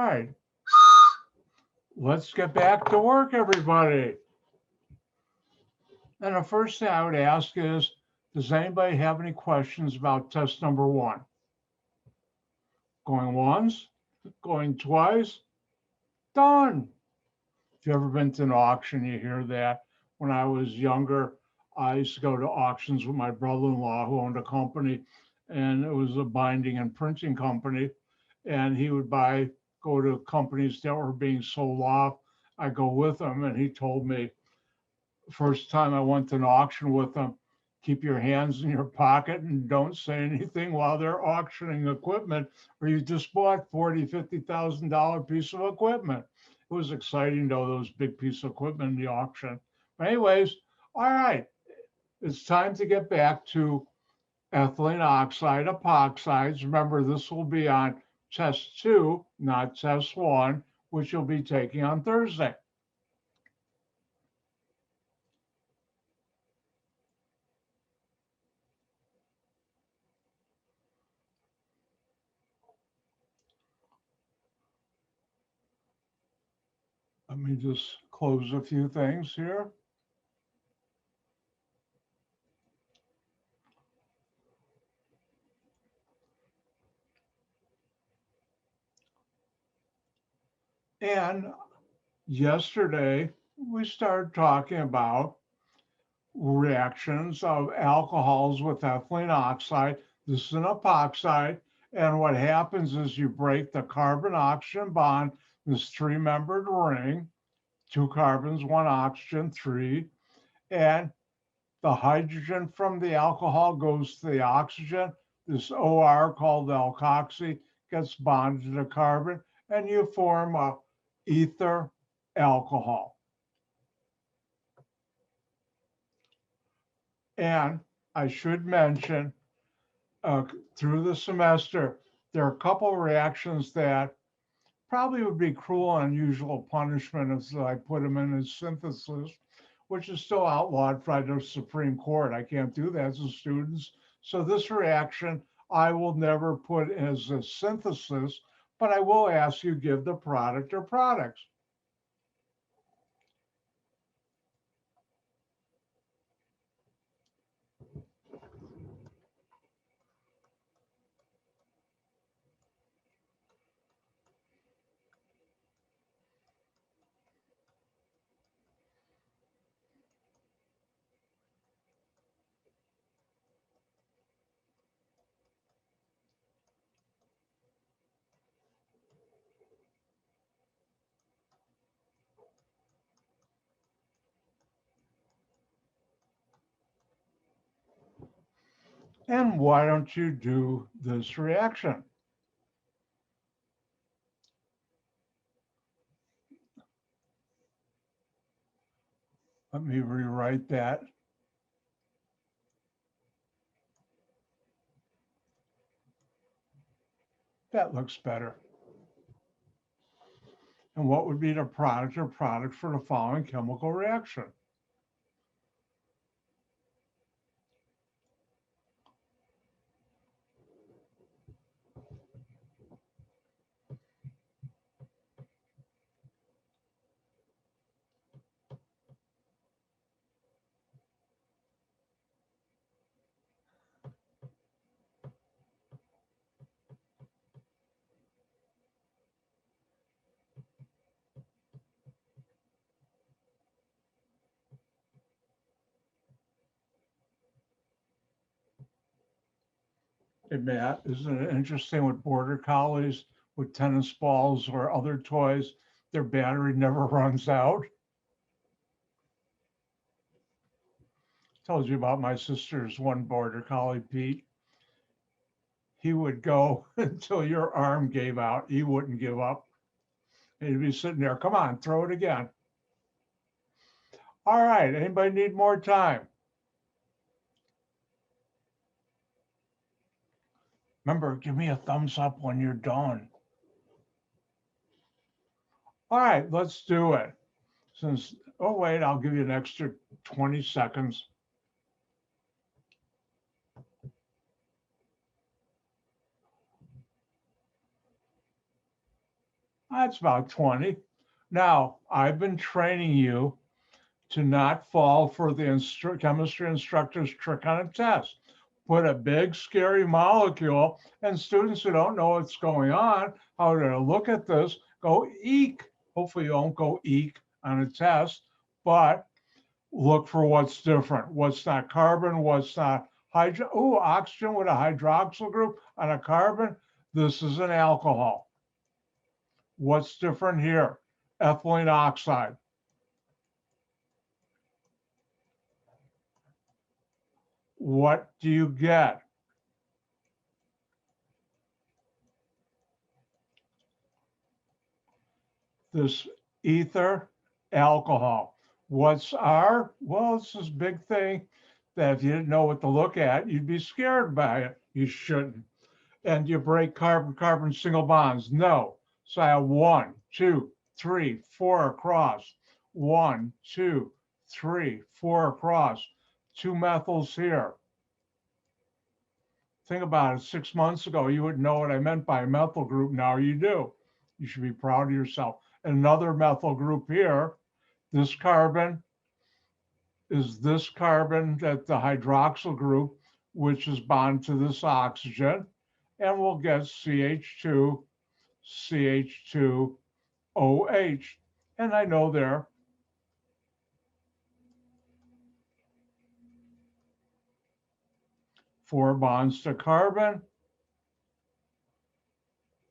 right. Let's get back to work, everybody. And the first thing I would ask is, does anybody have any questions about test number 1? Going once, going twice, done. If you've ever been to an auction, you hear that. When I was younger, I used to go to auctions with my brother-in-law who owned a company, and it was a binding and printing company. And he would go to companies that were being sold off. I go with him, and he told me, first time I went to an auction with him, keep your hands in your pocket and don't say anything while they're auctioning equipment, or you just bought $40,000-$50,000 piece of equipment. It was exciting though, those big pieces of equipment in the auction. But anyways, all right, it's time to get back to ethylene oxide epoxides. Remember, this will be on test 2, not test 1, which you'll be taking on Thursday. Let me just close a few things here. And yesterday, we started talking about reactions of alcohols with ethylene oxide. This is an epoxide. And what happens is you break the carbon-oxygen bond, this 3-membered ring, 2 carbons, 1 oxygen, 3. And the hydrogen from the alcohol goes to the oxygen. This OR called alkoxy gets bonded to the carbon, and you form a ether alcohol. And I should mention, through the semester, there are a couple of reactions that probably would be cruel and unusual punishment as I put them in as synthesis, which is still outlawed by the Supreme Court. I can't do that as a student. So this reaction I will never put as a synthesis, but I will ask you give the product or products. And why don't you do this reaction? Let me rewrite that. That looks better. And what would be the product or products for the following chemical reaction? Hey, Matt, isn't it interesting with border collies, with tennis balls or other toys, their battery never runs out? Told you about my sister's one border collie, Pete. He would go until your arm gave out. He wouldn't give up. And he'd be sitting there, come on, throw it again. All right, anybody need more time? Remember, give me a thumbs up when you're done. All right, let's do it. Oh wait, I'll give you an extra 20 seconds. That's about 20. Now, I've been training you to not fall for the chemistry instructor's trick on a test. Put a big, scary molecule, and students who don't know what's going on, how to look at this, go eek. Hopefully, you won't go eek on a test, but look for what's different. What's not carbon, what's not hydrogen. Oh, oxygen with a hydroxyl group on a carbon. This is an alcohol. What's different here? Ethylene oxide. What do you get? This ether alcohol. What's our? Well, it's this big thing that if you didn't know what to look at, you'd be scared by it. You shouldn't. And you break carbon-carbon single bonds? No. So I have 1, 2, 3, 4 across. 1, 2, 3, 4 across. 2 methyls here. Think about it. 6 months ago, you wouldn't know what I meant by a methyl group. Now you do. You should be proud of yourself. Another methyl group here. This carbon is this carbon at the hydroxyl group, which is bonded to this oxygen. And we'll get CH2, CH2, OH. And I know there. Four bonds to carbon.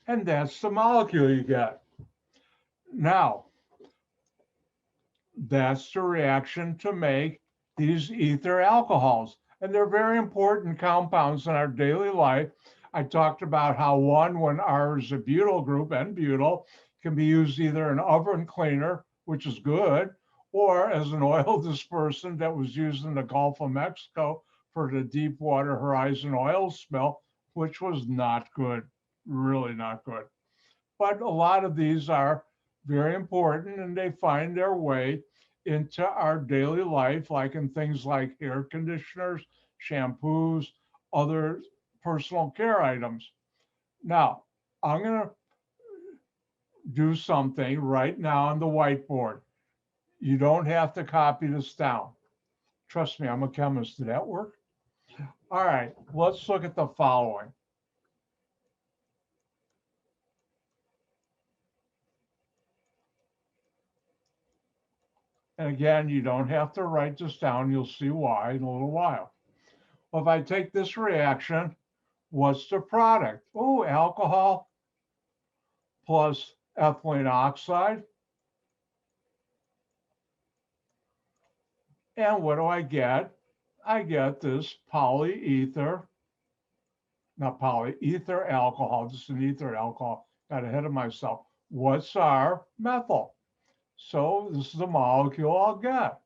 And that's the molecule you get. Now, that's the reaction to make these ether alcohols. And they're very important compounds in our daily life. I talked about how when R is a butyl group, N-butyl, can be used either an oven cleaner, which is good, or as an oil dispersant that was used in the Gulf of Mexico for the Deepwater Horizon oil spill, which was not good, really not good. But a lot of these are very important and they find their way into our daily life, like in things like air conditioners, shampoos, other personal care items. Now, I'm going to do something right now on the whiteboard. You don't have to copy this down. Trust me, I'm a chemist. Did that work? All right, let's look at the following. And again, you don't have to write this down. You'll see why in a little while. Well, if I take this reaction, what's the product? Oh, alcohol plus ethylene oxide. And what do I get? I get this polyether, not polyether alcohol, just an ether alcohol. Got ahead of myself. What's our methyl? So this is the molecule I'll get.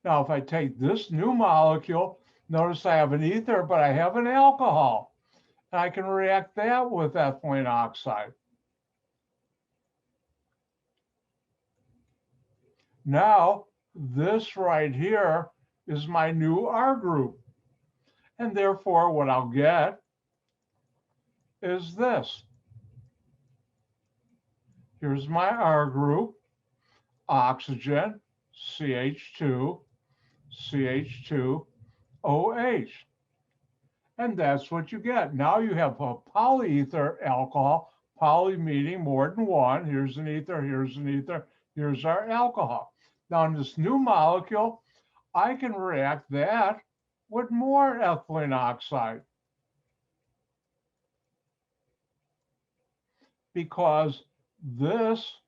Now, if I take this new molecule, notice I have an ether, but I have an alcohol. And I can react that with ethylene oxide. Now, this right here is my new R group. And therefore, what I'll get is this. Here's my R group, oxygen, CH2, CH2, OH. And that's what you get. Now you have a polyether alcohol, poly meaning more than one. Here's an ether, here's an ether, here's our alcohol. Now in this new molecule, I can react that with more ethylene oxide. Because this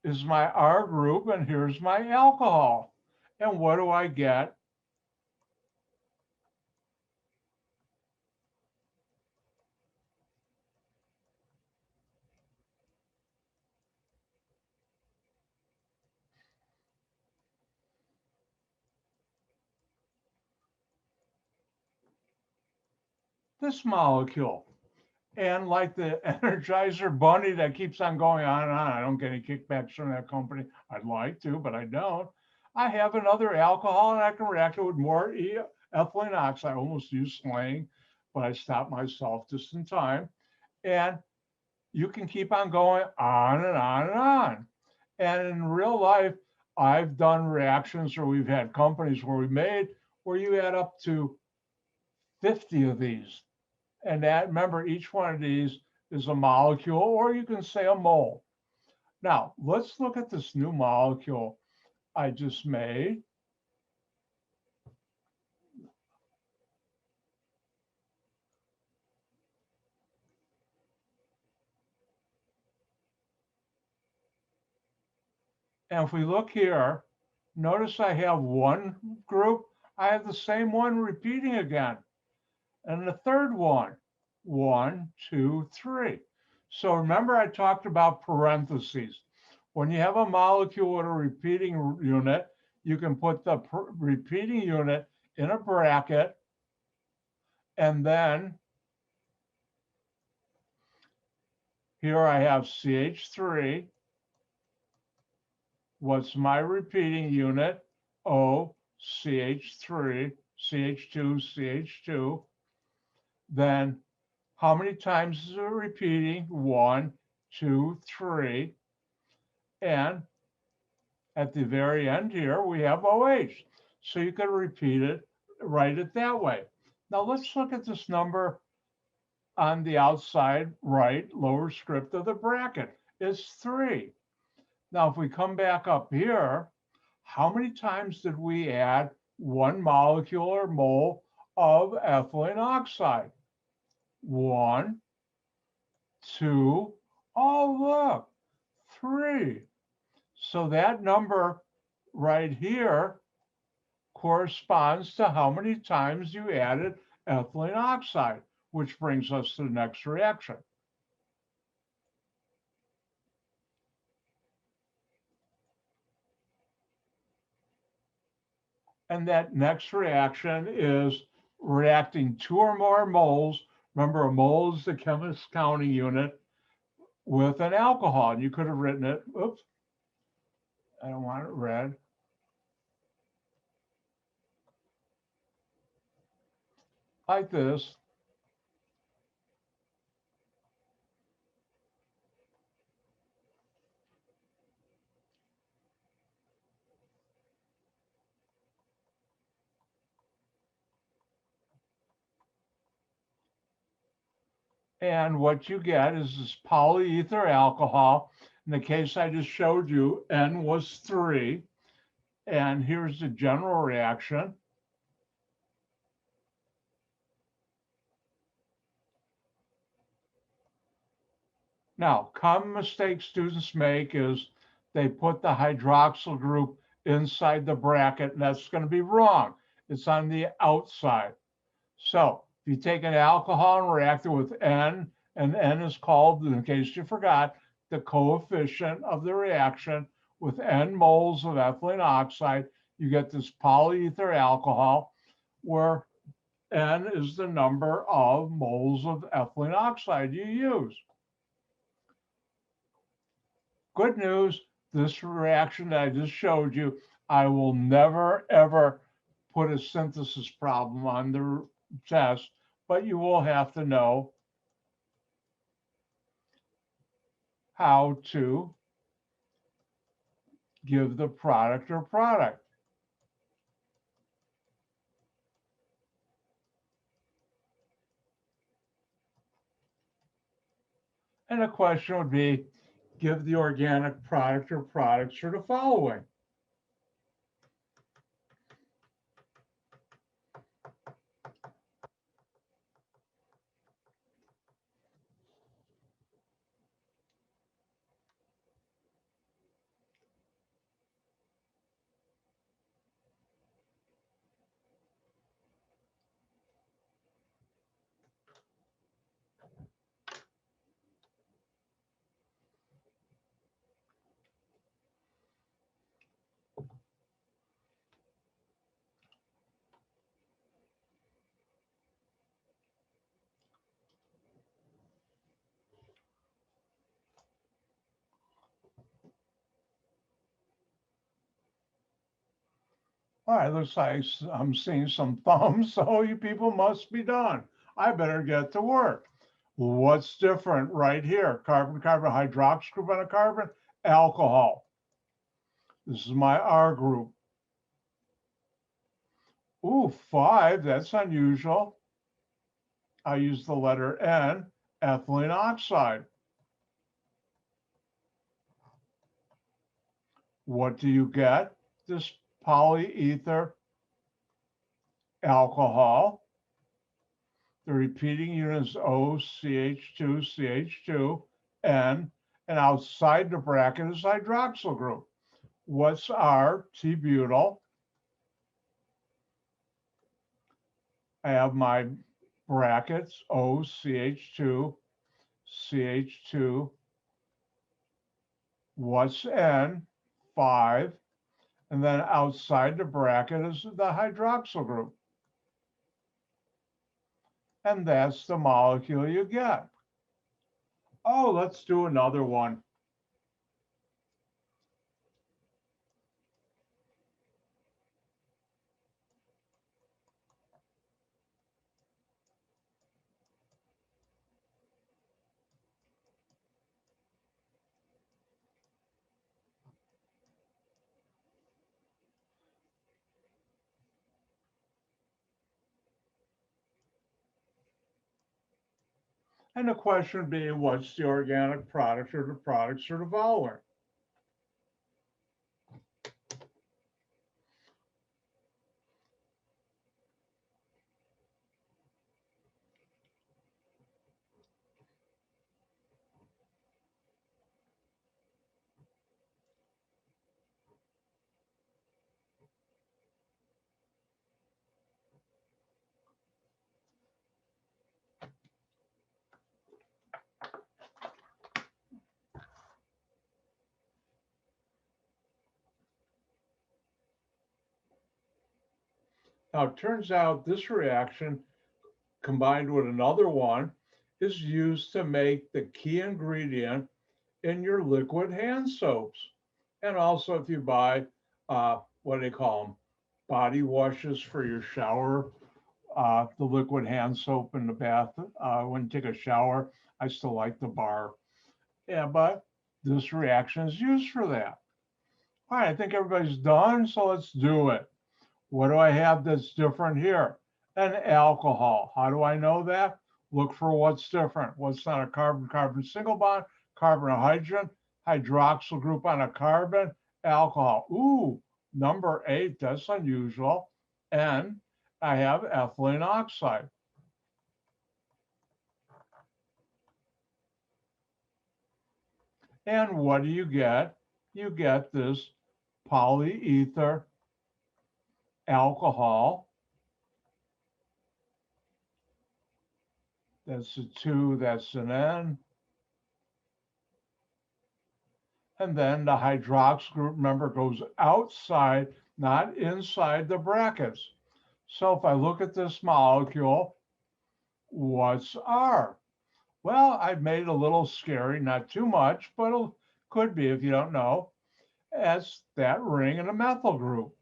is my R group and here's my alcohol. And what do I get? This molecule. And like the Energizer bunny that keeps on going on and on, I don't get any kickbacks from that company. I'd like to, but I don't. I have another alcohol and I can react it with more ethylene oxide. I almost used slang, but I stopped myself just in time. And you can keep on going on and on and on. And in real life, I've done reactions, or we've had companies where we made where you add up to 50 of these. And that, remember, each one of these is a molecule, or you can say a mole. Now, let's look at this new molecule I just made. And if we look here, notice I have one group. I have the same one repeating again. And the third one, 1, 2, 3. So remember I talked about parentheses. When you have a molecule with a repeating unit, you can put the repeating unit in a bracket, and then here I have CH3. What's my repeating unit? O, CH3, CH2, CH2. Then how many times is it repeating? 1, 2, 3. And at the very end here, we have OH. So you could repeat it, write it that way. Now let's look at this number on the outside right lower script of the bracket. It's 3. Now, if we come back up here, how many times did we add one molecule or mole of ethylene oxide? 1, 2, oh, look, 3. So that number right here corresponds to how many times you added ethylene oxide, which brings us to the next reaction. And that next reaction is reacting 2 or more moles. Remember, a mole is the chemist's counting unit with an alcohol. And you could have written it, oops, I don't want it red. Like this. And what you get is this polyether alcohol. In the case I just showed you, N was 3. And here's the general reaction. Now, common mistake students make is they put the hydroxyl group inside the bracket, and that's going to be wrong. It's on the outside. So if you take an alcohol and react it with N, and N is called, in case you forgot, the coefficient of the reaction with N moles of ethylene oxide, you get this polyether alcohol where N is the number of moles of ethylene oxide you use. Good news, this reaction that I just showed you, I will never, ever put a synthesis problem on the test, but you will have to know how to give the product or product. And the question would be, give the organic product or products for the following. All right, looks like I'm seeing some thumbs, so you people must be done. I better get to work. What's different right here? Carbon-carbon hydroxy group on a carbon, alcohol. This is my R group. Ooh, 5, that's unusual. I use the letter N, ethylene oxide. What do you get? This polyether alcohol. The repeating unit is O, CH2, CH2, N, and outside the bracket is hydroxyl group. What's our T-butyl? I have my brackets, O, CH2, CH2. What's N? 5. And then outside the bracket is the hydroxyl group. And that's the molecule you get. Oh, let's do another one. And the question being, what's the organic product or the products are the following? Now, it turns out this reaction combined with another one is used to make the key ingredient in your liquid hand soaps. And also if you buy, what do they call them? Body washes for your shower, the liquid hand soap in the bath. When you take a shower, I still like the bar. Yeah, but this reaction is used for that. All right, I think everybody's done, so let's do it. What do I have that's different here? An alcohol. How do I know that? Look for what's different. What's on a carbon-carbon single bond, carbon or hydrogen, hydroxyl group on a carbon, alcohol. Ooh, number 8, that's unusual. And I have ethylene oxide. And what do you get? You get this polyether alcohol. That's a 2, that's an N. And then the hydroxyl group, remember, goes outside, not inside the brackets. So if I look at this molecule, what's R? Well, I've made it a little scary, not too much, but it could be if you don't know. It's that ring in a methyl group.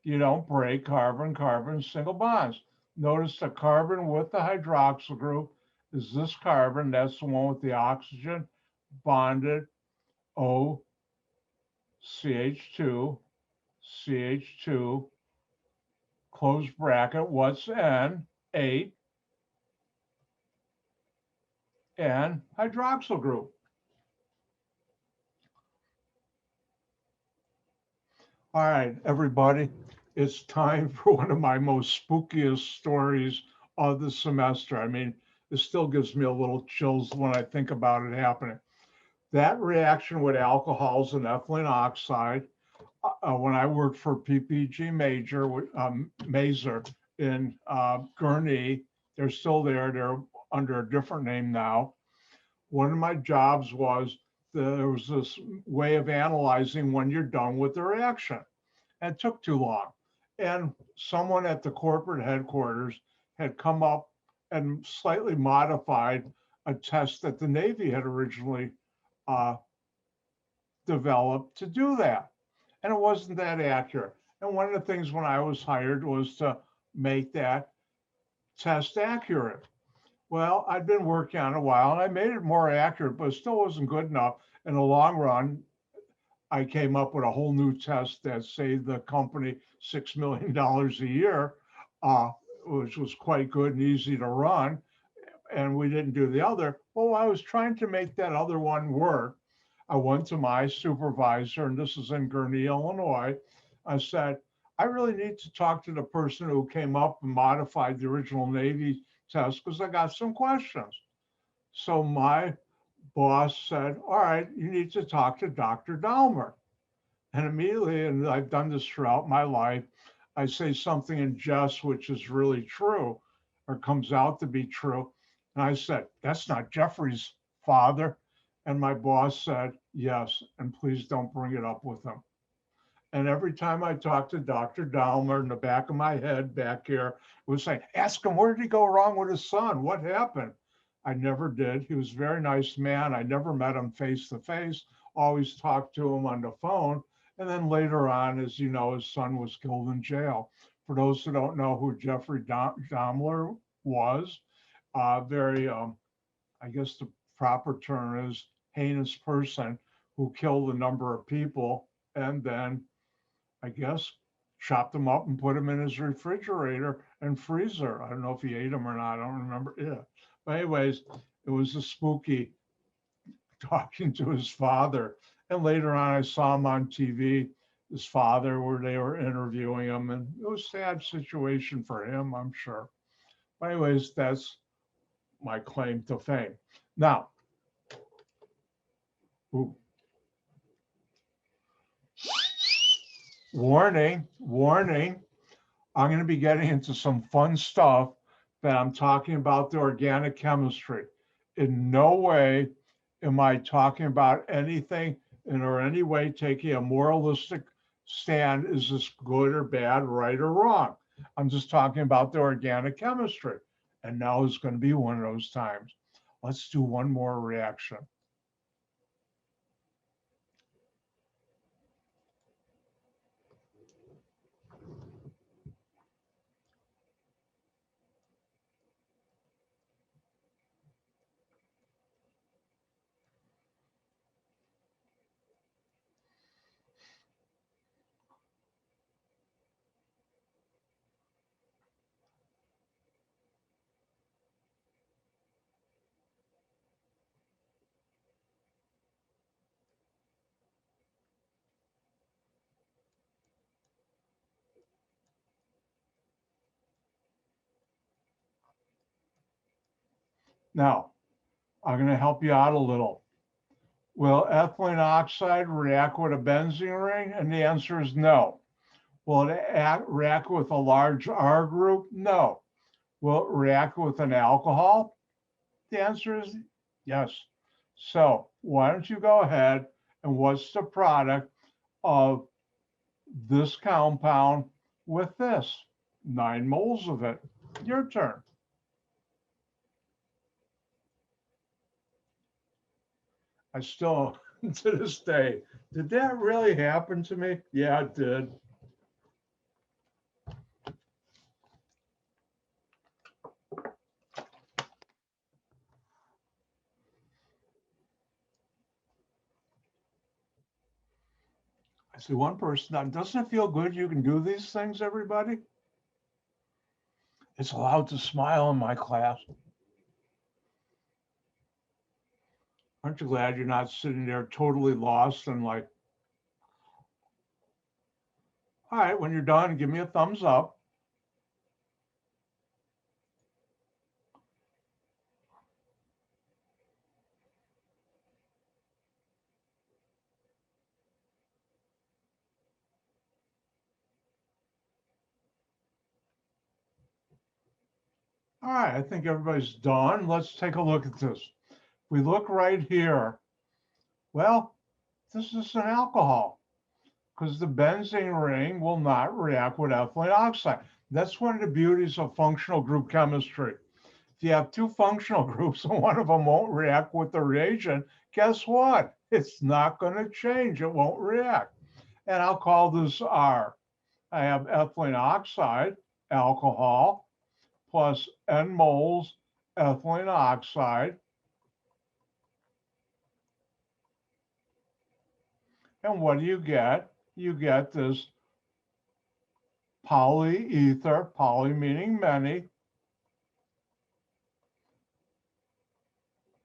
You don't break carbon-carbon single bonds. Notice the carbon with the hydroxyl group is this carbon. That's the one with the oxygen bonded O, CH2, CH2, close bracket. What's N? 8. And hydroxyl group. All right, everybody, it's time for one of my most spookiest stories of the semester. I mean, it still gives me a little chills when I think about it happening. That reaction with alcohols and ethylene oxide, when I worked for PPG Mazer in Gurnee, they're still there. They're under a different name now. One of my jobs was there was this way of analyzing when you're done with the reaction. And it took too long. And someone at the corporate headquarters had come up and slightly modified a test that the Navy had originally developed to do that. and it wasn't that accurate. And one of the things when I was hired was to make that test accurate. Well, I'd been working on it a while and I made it more accurate, but it still wasn't good enough. In the long run, I came up with a whole new test that saved the company $6 million a year, which was quite good and easy to run. And we didn't do the other. Well, I was trying to make that other one work. I went to my supervisor, and this is in Gurnee, Illinois. I said, I really need to talk to the person who came up and modified the original Navy test because I got some questions. So my boss said, all right, you need to talk to Dr. Dahmer. And immediately, and I've done this throughout my life, I say something in jest, which is really true or comes out to be true. And I said, that's not Jeffrey's father. And my boss said, yes, and please don't bring it up with him. And every time I talked to Dr. Dahmer, in the back of my head back here, it was saying, ask him, where did he go wrong with his son? What happened? I never did. He was a very nice man. I never met him face to face, always talked to him on the phone. And then later on, as you know, his son was killed in jail. For those who don't know who Jeffrey Dahmer was, very, I guess the proper term is heinous person who killed a number of people and then, I guess, chopped them up and put them in his refrigerator and freezer. I don't know if he ate them or not. I don't remember. Yeah. But anyways, it was a spooky talking to his father. And later on, I saw him on TV, his father, where they were interviewing him. And it was a sad situation for him, I'm sure. But anyways, that's my claim to fame. Now, warning, warning, I'm going to be getting into some fun stuff that I'm talking about the organic chemistry. In no way am I talking about anything or any way taking a moralistic stand. Is this good or bad, right or wrong? I'm just talking about the organic chemistry. And now is going to be one of those times. Let's do one more reaction. Now, I'm going to help you out a little. Will ethylene oxide react with a benzene ring? And the answer is no. Will it react with a large R group? No. Will it react with an alcohol? The answer is yes. So why don't you go ahead and what's the product of this compound with this? 9 moles of it. Your turn. I still, to this day, did that really happen to me? Yeah, it did. I see one person, now, doesn't it feel good you can do these things, everybody? It's allowed to smile in my class. Aren't you glad you're not sitting there totally lost and like, all right, when you're done, give me a thumbs up. All right, I think everybody's done. Let's take a look at this. If we look right here, well, this is an alcohol because the benzene ring will not react with ethylene oxide. That's one of the beauties of functional group chemistry. If you have 2 functional groups and one of them won't react with the reagent, guess what? It's not going to change. It won't react. and I'll call this R. I have ethylene oxide, alcohol, plus N moles ethylene oxide. And what do you get? You get this polyether, poly meaning many,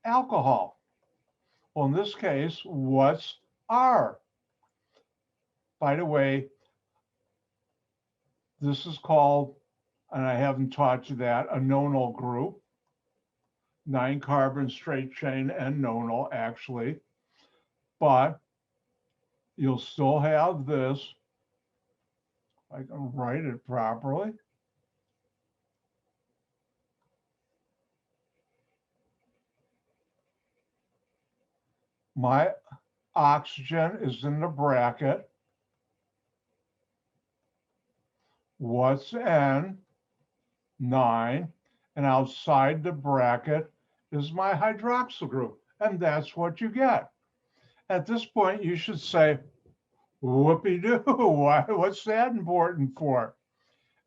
alcohol. Well, in this case, what's R? By the way, this is called, and I haven't taught you that, a nonal group. 9 carbon straight chain and nonal, actually. But you'll still have this. I can write it properly. My oxygen is in the bracket. What's N? 9. And outside the bracket is my hydroxyl group. And that's what you get. At this point, you should say, whoopee-doo, what's that important for?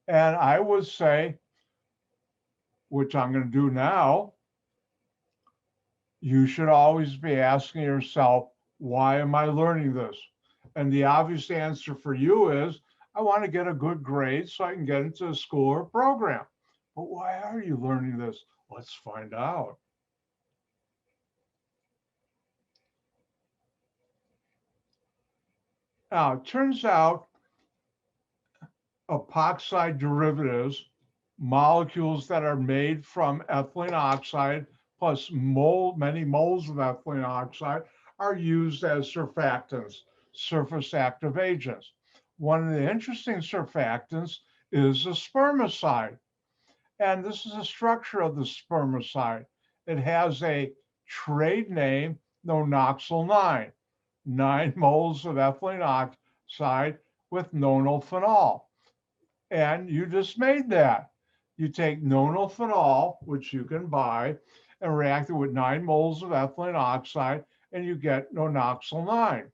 And I would say, which I'm going to do now, you should always be asking yourself, why am I learning this? And the obvious answer for you is, I want to get a good grade so I can get into a school or program. But why are you learning this? Let's find out. Now, it turns out epoxide derivatives, molecules that are made from ethylene oxide plus many moles of ethylene oxide, are used as surfactants, surface active agents. One of the interesting surfactants is a spermicide. And this is the structure of the spermicide. It has a trade name, nonoxyl 9, 9 moles of ethylene oxide with nonal phenol. And you just made that. You take nonal phenol, which you can buy, and react it with 9 moles of ethylene oxide, and you get nonoxyl 9.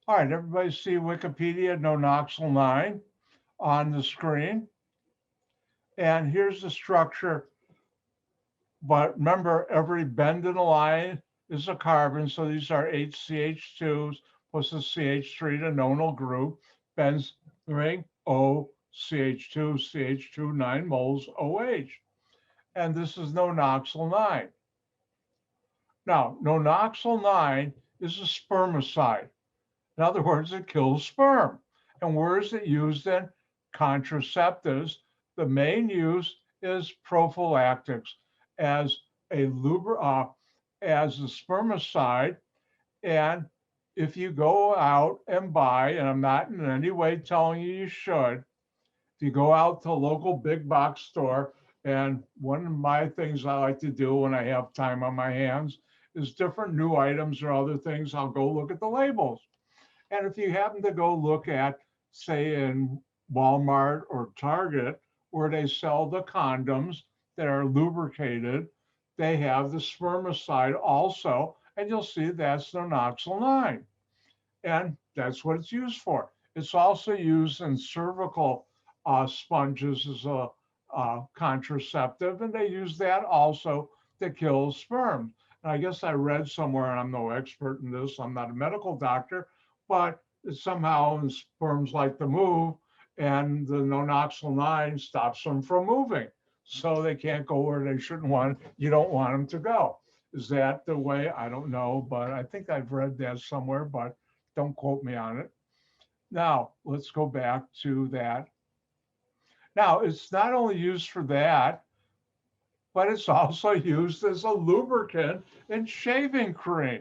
All right, everybody see Wikipedia nonoxyl 9 on the screen? And here's the structure. But remember, every bend in a line is a carbon. So these are 8 CH2s plus a CH3 to nonal group. Benzene ring, O, CH2, CH2, 9 moles, OH. And this is nonoxyl 9. Now, nonoxyl 9 is a spermicide. In other words, it kills sperm. And where is it used in? Contraceptives. The main use is prophylactics as a as a spermicide. And if you go out and buy, and I'm not in any way telling you should, if you go out to a local big box store, and one of my things I like to do when I have time on my hands is different new items or other things, I'll go look at the labels. And if you happen to go look at, say, in Walmart or Target, where they sell the condoms that are lubricated, they have the spermicide also, and you'll see that's nonoxyl 9. And that's what it's used for. It's also used in cervical sponges as a contraceptive, and they use that also to kill sperm. And I guess I read somewhere, and I'm no expert in this, I'm not a medical doctor, but somehow sperms like to move, and the nonoxyl 9 stops them from moving. So they can't go where they shouldn't want. You don't want them to go. Is that the way? I don't know, but I think I've read that somewhere, but don't quote me on it. Now, let's go back to that. Now, it's not only used for that, but it's also used as a lubricant in shaving cream.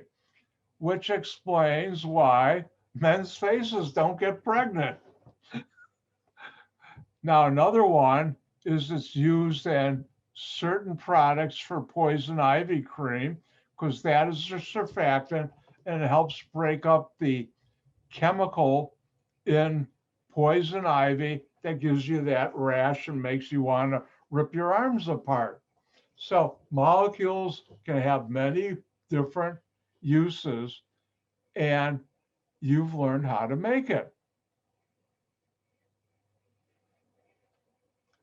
which explains why men's faces don't get pregnant. Now, another one is it's used in certain products for poison ivy cream because that is a surfactant and it helps break up the chemical in poison ivy that gives you that rash and makes you want to rip your arms apart. So molecules can have many different uses, and you've learned how to make it.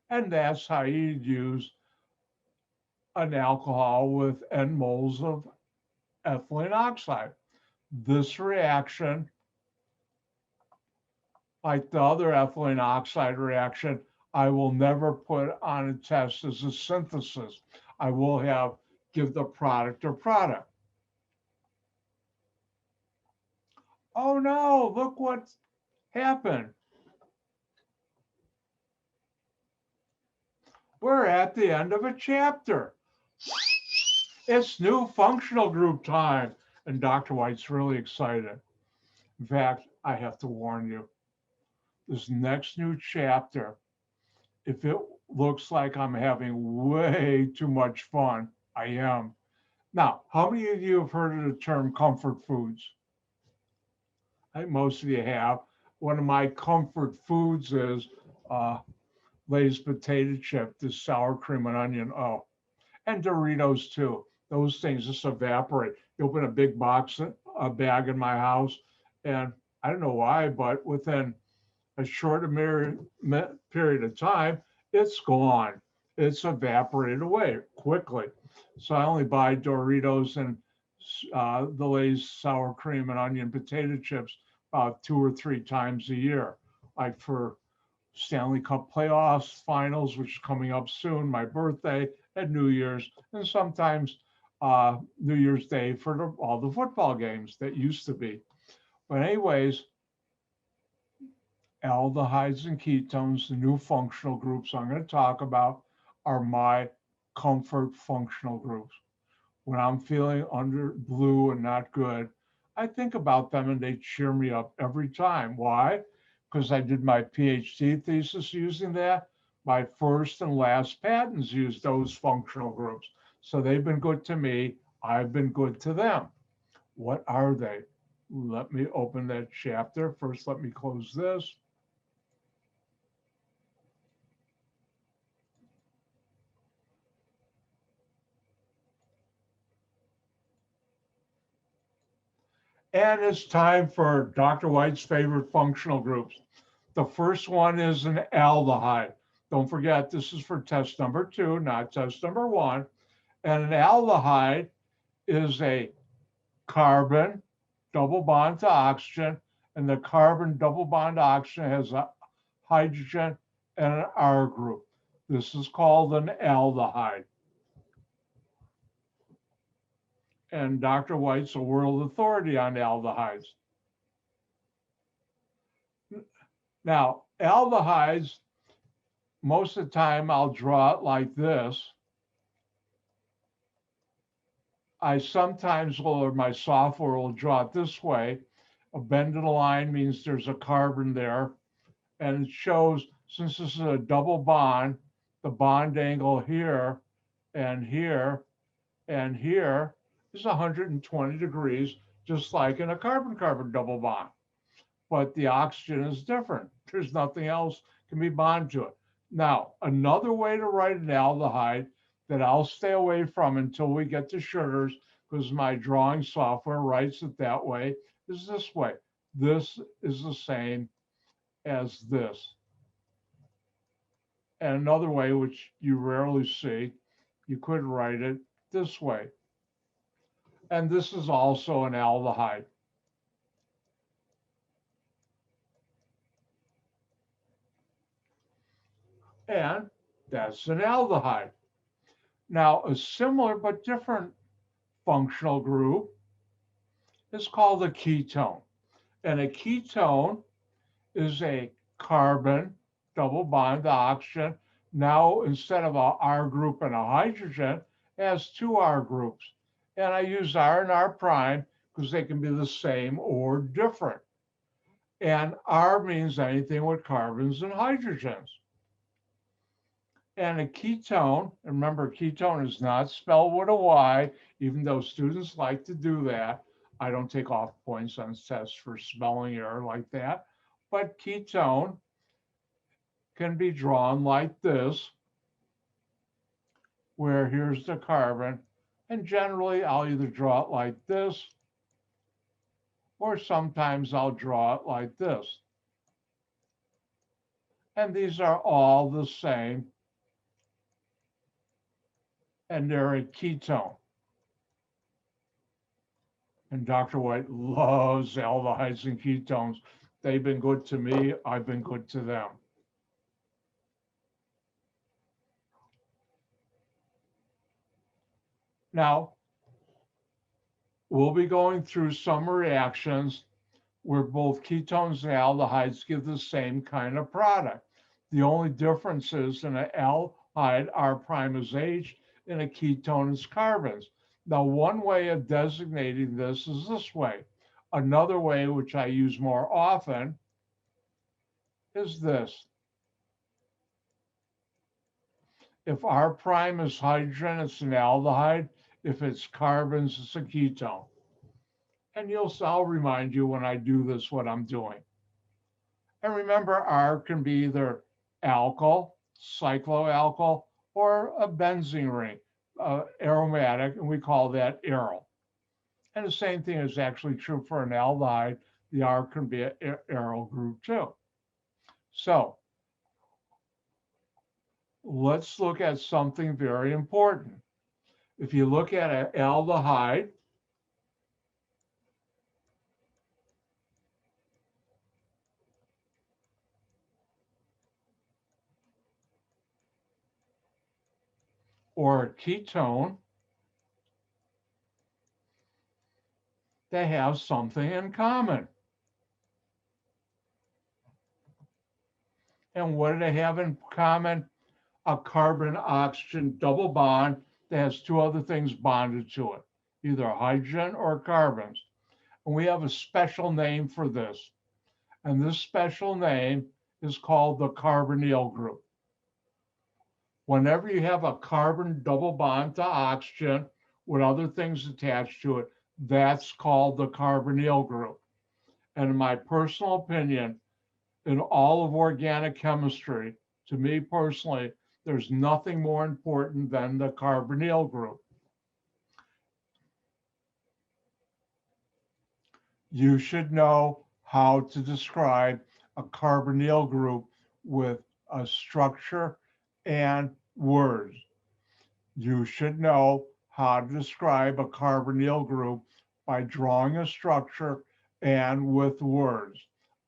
And that's how you'd use an alcohol with N moles of ethylene oxide. This reaction, like the other ethylene oxide reaction, I will never put on a test as a synthesis. I will give the product or product. Oh no, look what happened. We're at the end of a chapter. It's new functional group time. And Dr. White's really excited. In fact, I have to warn you, this next new chapter, if it looks like I'm having way too much fun, I am. Now, how many of you have heard of the term comfort foods? I think most of you have. One of my comfort foods is Lay's potato chip, the sour cream and onion. Oh, and Doritos too. Those things just evaporate. You open a big box, a bag in my house, and I don't know why, but within a short period of time, it's gone. It's evaporated away quickly. So I only buy Doritos and the Lay's sour cream and onion potato chips about 2 or 3 times a year, like for Stanley Cup playoffs, finals, which is coming up soon, my birthday, and New Year's, and sometimes New Year's Day for all the football games that used to be. But anyways, aldehydes and ketones, the new functional groups I'm going to talk about, are my comfort functional groups. When I'm feeling under blue and not good, I think about them and they cheer me up every time. Why? Because I did my PhD thesis using that. My first and last patents used those functional groups. So they've been good to me. I've been good to them. What are they? Let me open that chapter. First, let me close this. And it's time for Dr. White's favorite functional groups. The first one is an aldehyde. Don't forget, this is for test number 2, not test number 1. And an aldehyde is a carbon double bond to oxygen, and the carbon double bond to oxygen has a hydrogen and an R group. This is called an aldehyde. And Dr. White's a world authority on aldehydes. Now, aldehydes, most of the time I'll draw it like this. I sometimes will, or my software will draw it this way. A bended line means there's a carbon there. And it shows, since this is a double bond, the bond angle here and here and here is 120 degrees, just like in a carbon-carbon double bond. But the oxygen is different. There's nothing else can be bonded to it. Now, another way to write an aldehyde that I'll stay away from until we get to sugars, because my drawing software writes it that way, is this way. This is the same as this. And another way, which you rarely see, you could write it this way. And this is also an aldehyde. And that's an aldehyde. Now, a similar but different functional group is called a ketone. And a ketone is a carbon double bond to oxygen. Now, instead of a R group and a hydrogen, it has 2 R groups. And I use R and R prime because they can be the same or different. And R means anything with carbons and hydrogens. And a ketone, and remember, ketone is not spelled with a Y, even though students like to do that. I don't take off points on tests for spelling error like that. But ketone can be drawn like this, where here's the carbon. And generally, I'll either draw it like this, or sometimes I'll draw it like this. And these are all the same, and they're a ketone. And Dr. White loves aldehydes and ketones. They've been good to me. I've been good to them. Now, we'll be going through some reactions where both ketones and aldehydes give the same kind of product. The only difference is in an aldehyde, R prime is H, and a ketone is carbons. Now, one way of designating this is this way. Another way, which I use more often, is this. If R prime is hydrogen, it's an aldehyde. If it's carbons, it's a ketone. And I'll remind you when I do this what I'm doing. And remember, R can be either alkyl, cycloalkyl, or a benzene ring, aromatic, and we call that aryl. And the same thing is actually true for an aldehyde. The R can be an aryl group too. So let's look at something very important. If you look at an aldehyde, or a ketone, they have something in common. And what do they have in common? A carbon-oxygen double bond that has two other things bonded to it, either hydrogen or carbons. And we have a special name for this. And this special name is called the carbonyl group. Whenever you have a carbon double bond to oxygen with other things attached to it, that's called the carbonyl group. And in my personal opinion, in all of organic chemistry, to me personally, there's nothing more important than the carbonyl group. You should know how to describe a carbonyl group with a structure and words. You should know how to describe a carbonyl group by drawing a structure and with words.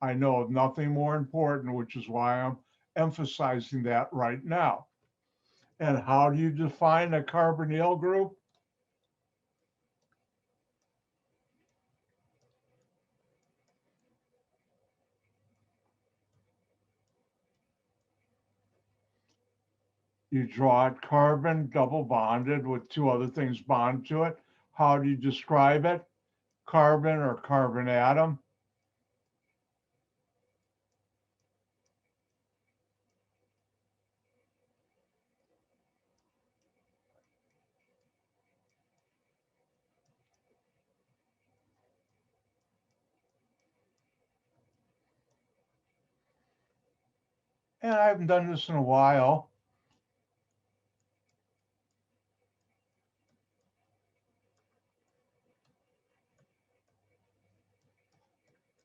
I know of nothing more important, which is why I'm emphasizing that right now. And how do you define a carbonyl group? You draw it carbon double bonded with two other things bonded to it. How do you describe it? Carbon or carbon atom. And I haven't done this in a while.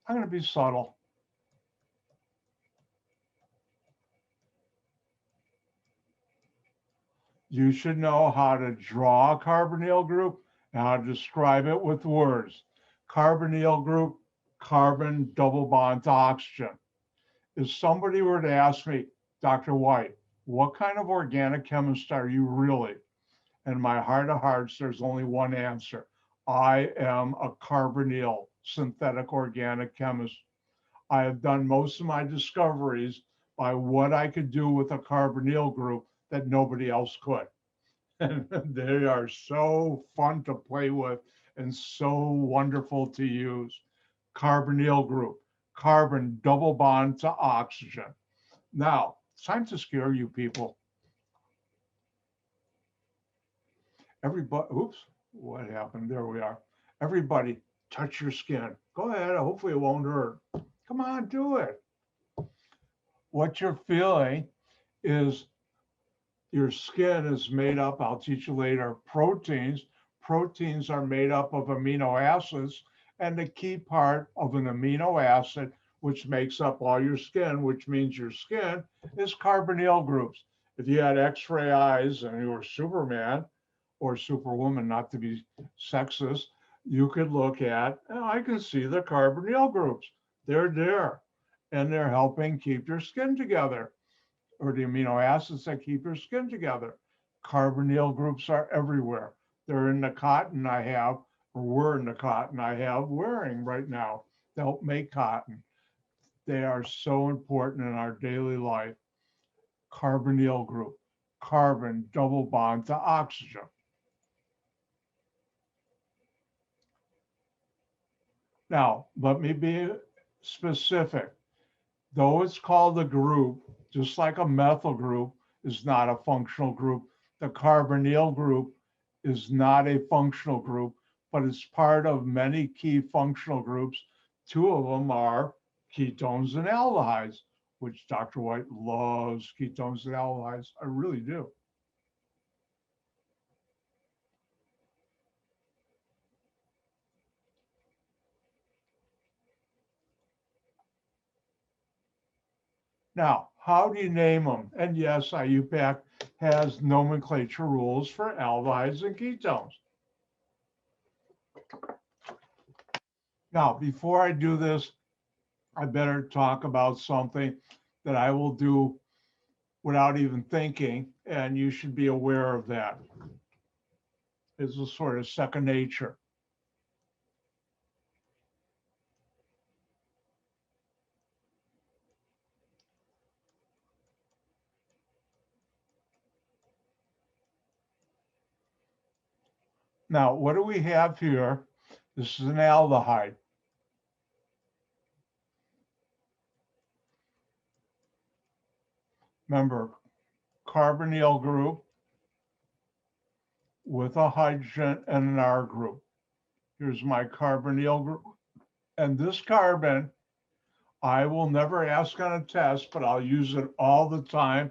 I'm going to be subtle. You should know how to draw a carbonyl group and how to describe it with words. Carbonyl group, carbon double bond to oxygen. If somebody were to ask me, Dr. White, what kind of organic chemist are you really? And my heart of hearts, there's only one answer. I am a carbonyl synthetic organic chemist. I have done most of my discoveries by what I could do with a carbonyl group that nobody else could. And they are so fun to play with and so wonderful to use. Carbonyl group, carbon double bond to oxygen. Now, it's time to scare you people. Everybody, oops, what happened? There we are. Everybody, touch your skin. Go ahead. Hopefully it won't hurt. Come on, do it. What you're feeling is your skin is made up, I'll teach you later, proteins. Proteins are made up of amino acids, and the key part of an amino acid, which makes up all your skin, which means your skin, is carbonyl groups. If you had X-ray eyes and you were Superman or Superwoman, not to be sexist, you could look at, oh, I can see the carbonyl groups. They're there, and they're helping keep your skin together, or the amino acids that keep your skin together. Carbonyl groups are everywhere. They're in the cotton I have, or were in the cotton I have wearing right now to help make cotton. They are so important in our daily life. Carbonyl group, carbon double bond to oxygen. Now, let me be specific. Though it's called a group, just like a methyl group is not a functional group, the carbonyl group is not a functional group, but it's part of many key functional groups. Two of them are ketones and aldehydes, which Dr. White loves ketones and aldehydes. I really do. Now, how do you name them? And yes, Iupac has nomenclature rules for aldehydes and ketones. Now, before I do this, I better talk about something that I will do without even thinking, and you should be aware of that. It's a sort of second nature. Now, what do we have here? This is an aldehyde. Remember, carbonyl group with a hydrogen and an R group. Here's my carbonyl group. And this carbon, I will never ask on a test, but I'll use it all the time.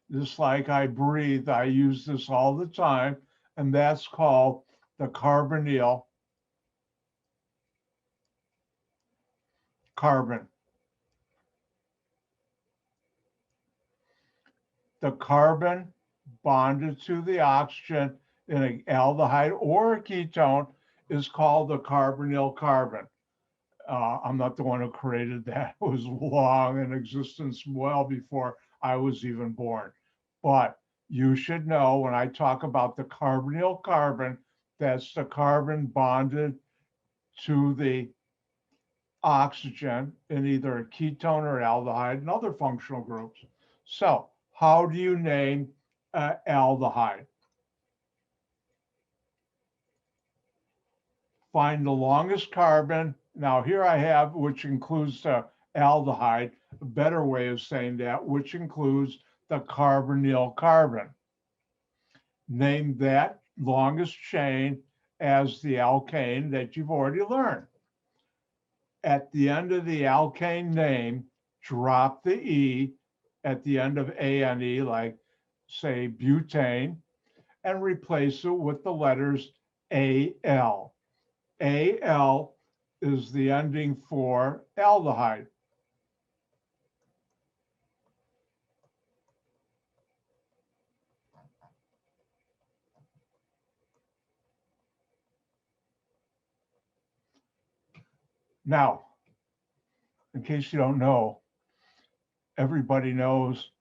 Just like I breathe, I use this all the time. And that's called the carbonyl carbon. The carbon bonded to the oxygen in an aldehyde or a ketone is called the carbonyl carbon. I'm not the one who created that. It was long in existence well before I was even born. But you should know when I talk about the carbonyl carbon, that's the carbon bonded to the oxygen in either a ketone or aldehyde and other functional groups. So how do you name aldehyde? Find the longest carbon. Now here I have, which includes the aldehyde, a better way of saying that, which includes the carbonyl carbon. Name that longest chain as the alkane that you've already learned. At the end of the alkane name, drop the E at the end of ANE, like say butane, and replace it with the letters AL. AL is the ending for aldehyde. Now, in case you don't know, everybody knows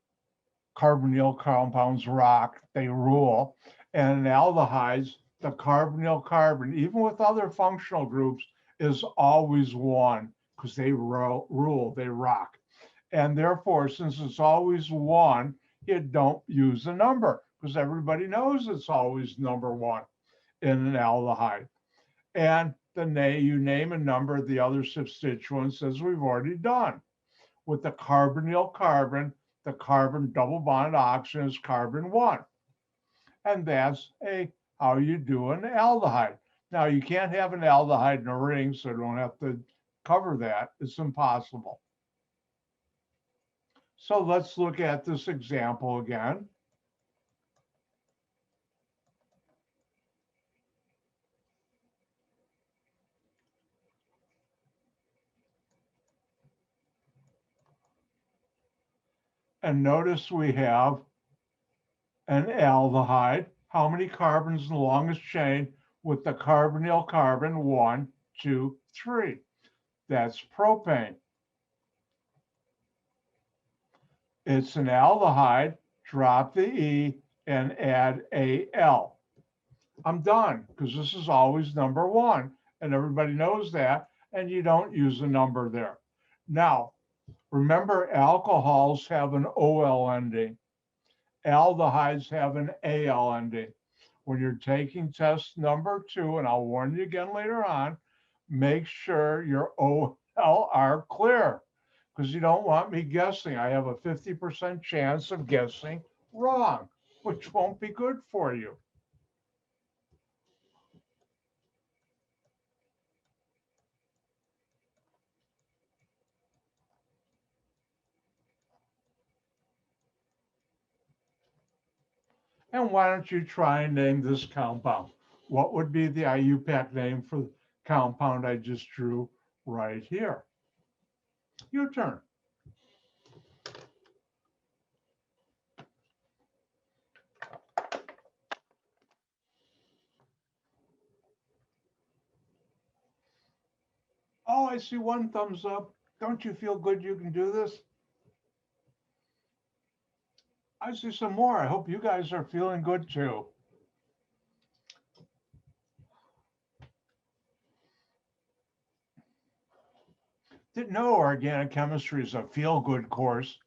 carbonyl compounds rock, they rule. And in aldehydes, the carbonyl carbon, even with other functional groups, is always one because they rule, they rock. And therefore, since it's always one, you don't use a number because everybody knows it's always number one in an aldehyde. and you name a number of the other substituents as we've already done. With the carbonyl carbon, the carbon double bond oxygen is carbon 1. And that's how you do an aldehyde. Now, you can't have an aldehyde in a ring, so I don't have to cover that. It's impossible. So let's look at this example again. And notice we have an aldehyde. How many carbons in the longest chain with the carbonyl carbon? 1, 2, 3. That's propane. It's an aldehyde. Drop the E and add Al. I'm done, because this is always number 1, and everybody knows that, and you don't use a number there. Now, remember, alcohols have an OL ending. Aldehydes have an AL ending. When you're taking test number 2, and I'll warn you again later on, make sure your OL are clear, because you don't want me guessing. I have a 50% chance of guessing wrong, which won't be good for you. And why don't you try and name this compound? What would be the Iupac name for the compound I just drew right here? Your turn. Oh, I see one thumbs up. Don't you feel good you can do this? I see some more. I hope you guys are feeling good too. Didn't know organic chemistry is a feel-good course.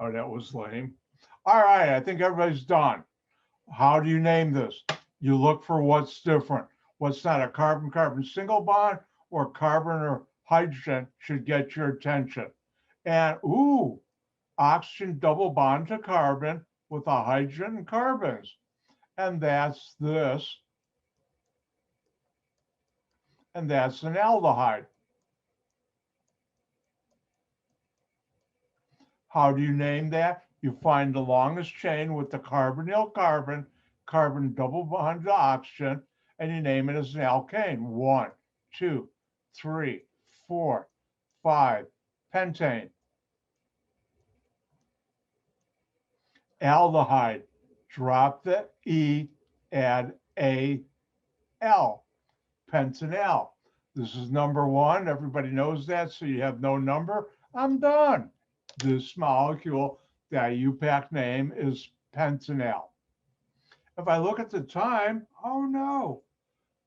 Oh, that was lame. All right, I think everybody's done. How do you name this? You look for what's different. What's not a carbon-carbon single bond or carbon or hydrogen should get your attention. And ooh, oxygen double bond to carbon with a hydrogen and carbons. And that's this. And that's an aldehyde. How do you name that? You find the longest chain with the carbonyl carbon, carbon double bond to oxygen, and you name it as an alkane. 1, 2, 3, 4, 5, pentane. Aldehyde, drop the E, add Al, pentanal. This is number 1. Everybody knows that, so you have no number. I'm done. This molecule, the Iupac name is pentanal. If I look at the time, oh no,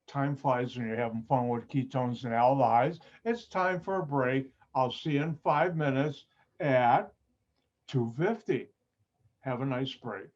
time flies when you're having fun with ketones and aldehydes. It's time for a break. I'll see you in 5 minutes at 2:50. Have a nice break.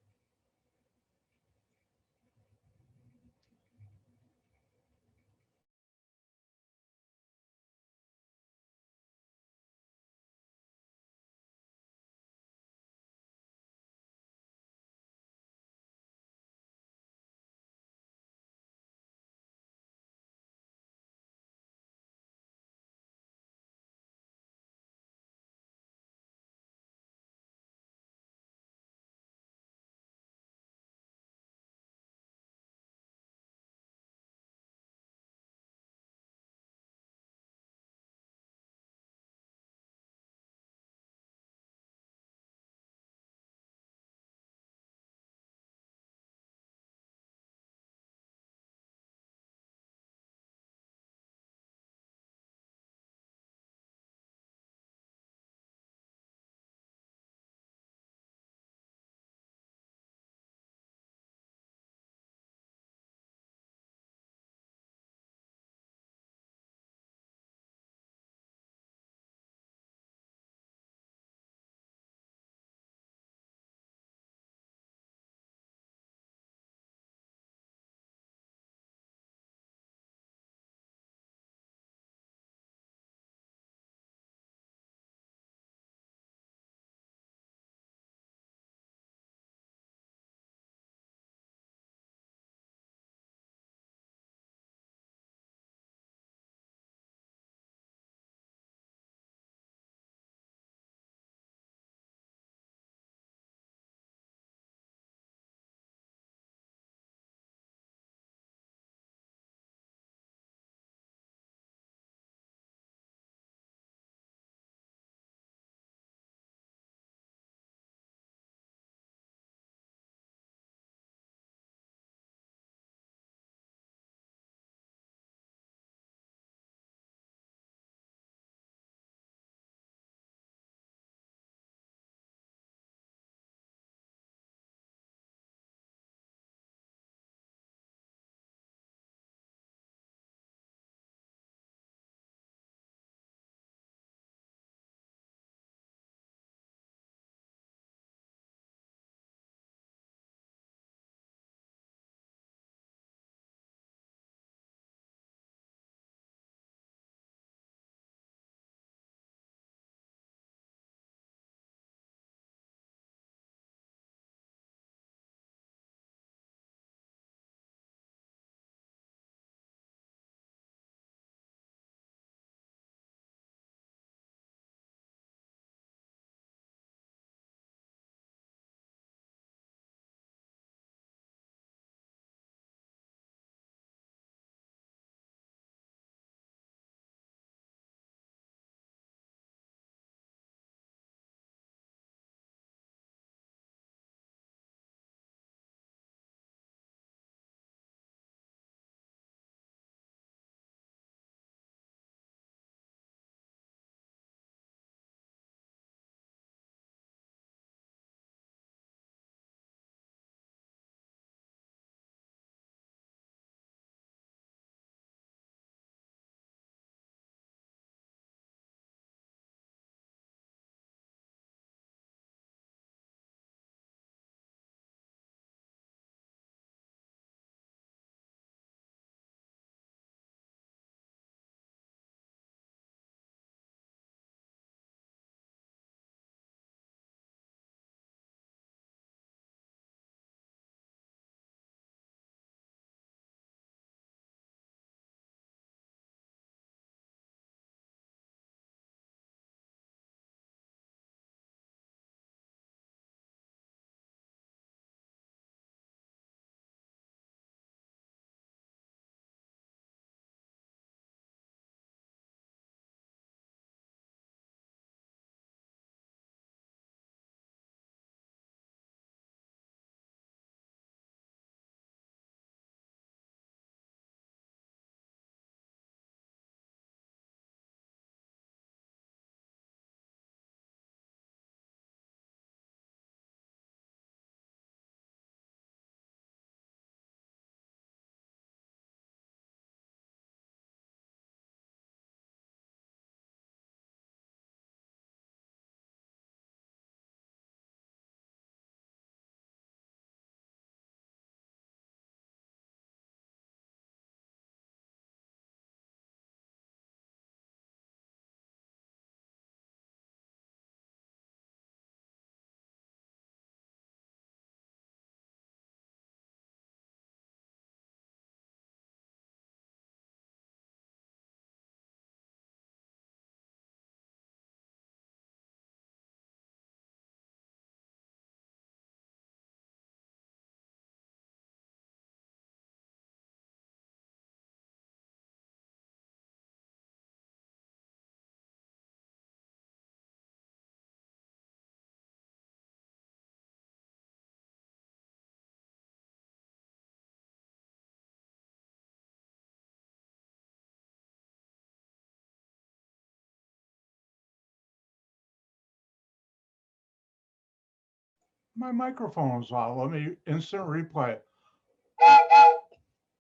My microphone is on. Let me instant replay.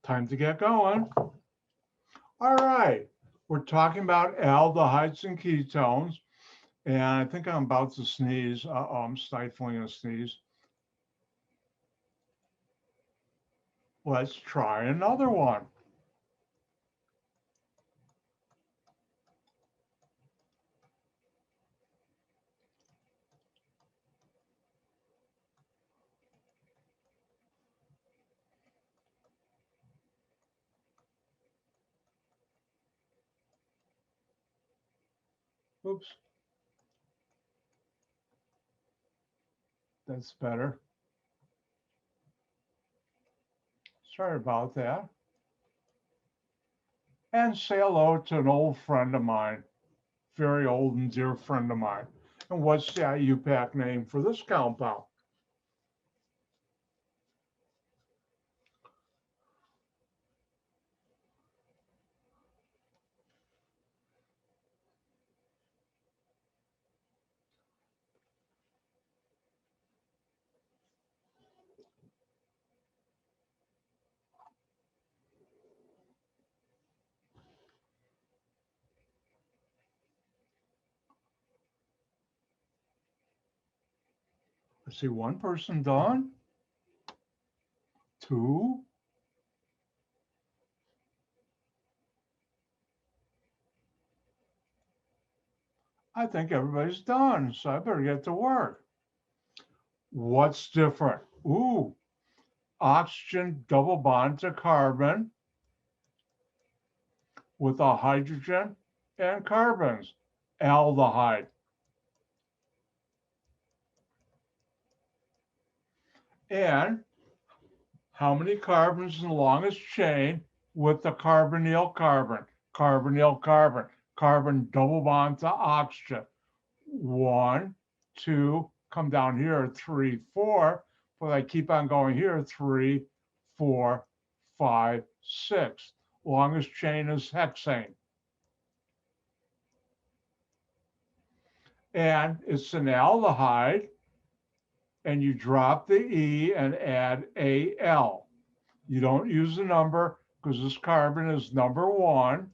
Time to get going. All right. We're talking about aldehydes and ketones. And I think I'm about to sneeze. I'm stifling a sneeze. Let's try another one. Oops. That's better. Sorry about that. And say hello to an old friend of mine, very old and dear friend of mine. And what's the Iupac name for this compound? I see one person done. Two. I think everybody's done, so I better get to work. What's different? Ooh, oxygen double bond to carbon with a hydrogen and carbons, aldehyde. And how many carbons in the longest chain with the carbonyl carbon? Carbonyl carbon, carbon double bond to oxygen. 1, 2, come down here, 3, 4, but I keep on going here, 3, 4, 5, 6. Longest chain is hexane. And it's an aldehyde, and you drop the E and add Al. You don't use the number because this carbon is number 1.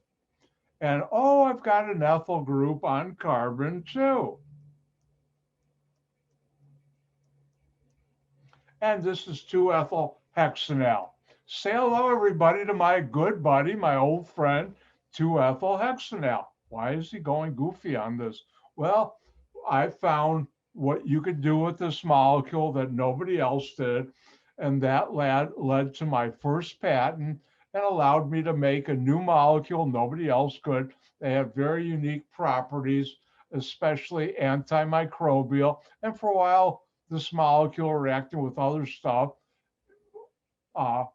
And oh, I've got an ethyl group on carbon too. And this is 2-ethyl hexanal. Say hello, everybody, to my good buddy, my old friend, 2-ethyl hexanal. Why is he going goofy on this? Well, I found what you could do with this molecule that nobody else did, and that led to my first patent and allowed me to make a new molecule nobody else could. They have very unique properties, especially antimicrobial, and for a while, this molecule reacting with other stuff, uh,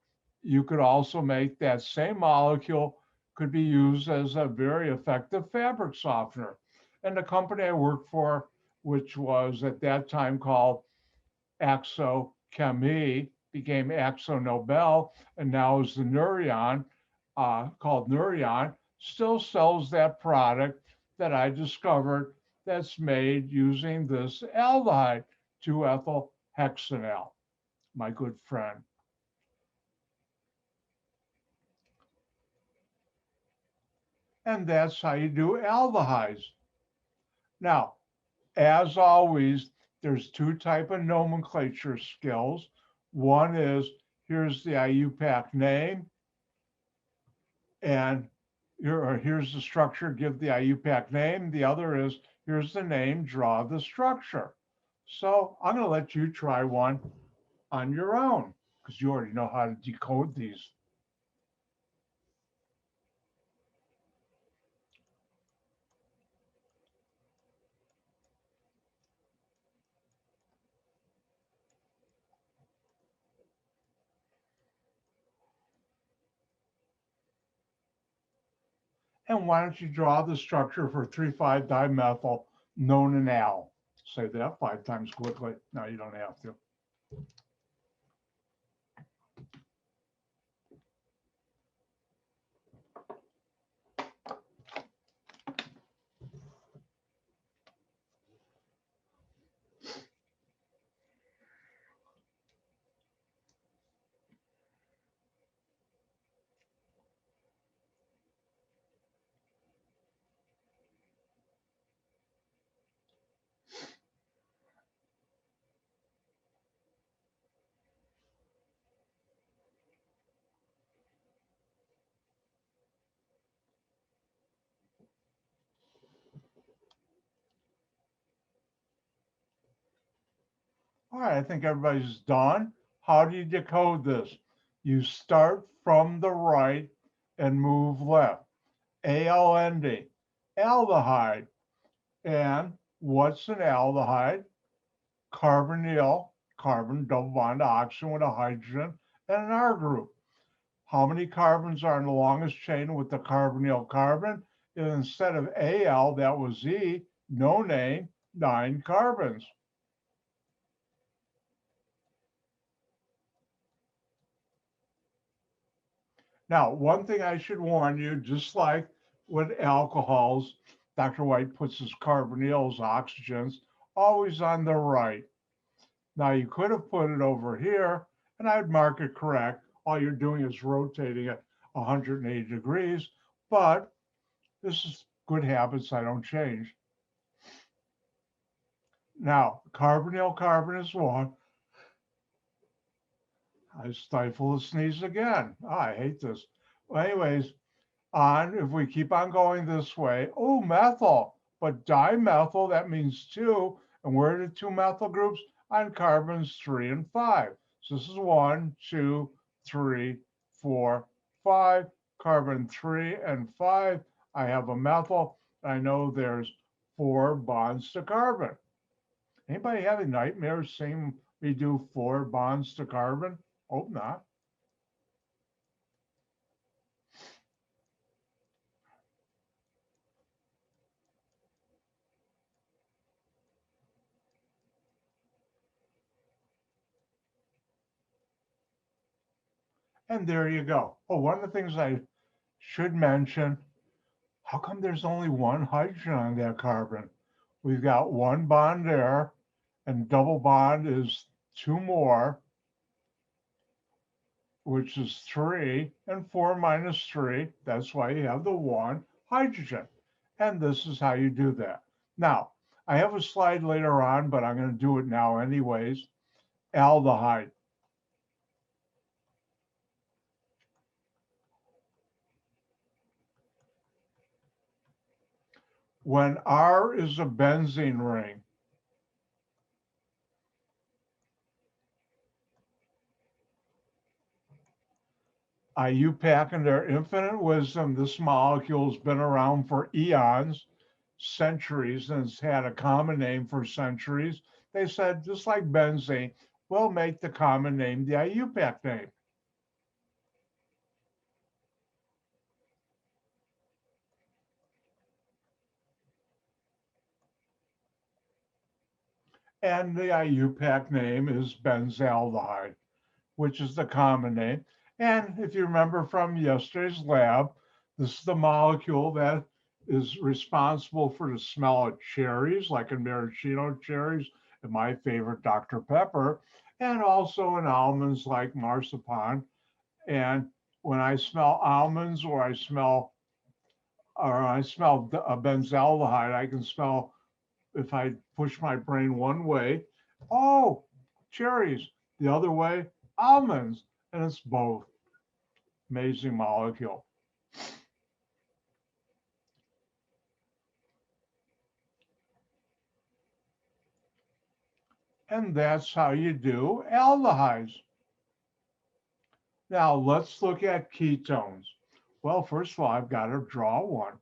you could also make that same molecule could be used as a very effective fabric softener. And the company I worked for, which was at that time called Axochemy, became AxoNobel, and now is the Nurion, called Nurion, still sells that product that I discovered that's made using this aldehyde, 2-ethyl hexanal, my good friend. And that's how you do aldehydes. Now, as always, there's 2 type of nomenclature skills. One is, here's the Iupac name, and here's the structure, give the Iupac name. The other is, here's the name, draw the structure. So I'm going to let you try one on your own, because you already know how to decode these. And why don't you draw the structure for 3,5-dimethyl known in al? Say that 5 times quickly. No, you don't have to. All right, I think everybody's done. How do you decode this? You start from the right and move left. ALND, aldehyde. And what's an aldehyde? Carbonyl, carbon double bond to oxygen with a hydrogen and an R group. How many carbons are in the longest chain with the carbonyl carbon? And instead of Al, that was E, no name, 9 carbons. Now, one thing I should warn you, just like with alcohols, Dr. White puts his carbonyls, oxygens, always on the right. Now, you could have put it over here, and I'd mark it correct. All you're doing is rotating it 180 degrees, but this is good habits I don't change. Now, carbonyl carbon is 1. I stifle a sneeze again. Oh, I hate this. Well, anyways, if we keep on going this way, oh, methyl, but dimethyl, that means 2. And where are the 2 methyl groups? On carbons 3 and 5. So this is 1, 2, 3, 4, 5. Carbon 3 and 5. I have a methyl. I know there's 4 bonds to carbon. Anybody having nightmares seeing me do 4 bonds to carbon? Hope not. And there you go. Oh, one of the things I should mention, how come there's only 1 hydrogen on that carbon? We've got 1 bond there, and double bond is 2 more, which is 3, and 4 minus 3. That's why you have the 1 hydrogen. And this is how you do that. Now, I have a slide later on, but I'm going to do it now anyways. Aldehyde. When R is a benzene ring, Iupac in their infinite wisdom, this molecule's been around for eons, centuries, and it's had a common name for centuries. They said, just like benzene, we'll make the common name the Iupac name. And the Iupac name is benzaldehyde, which is the common name. And if you remember from yesterday's lab, this is the molecule that is responsible for the smell of cherries, like in maraschino cherries, and my favorite Dr. Pepper, and also in almonds like marzipan. And when I smell almonds or I smell a benzaldehyde, I can smell, if I push my brain one way, oh, cherries. The other way, almonds. And it's both. Amazing molecule. And that's how you do aldehydes. Now let's look at ketones. Well, first of all, I've got to draw one.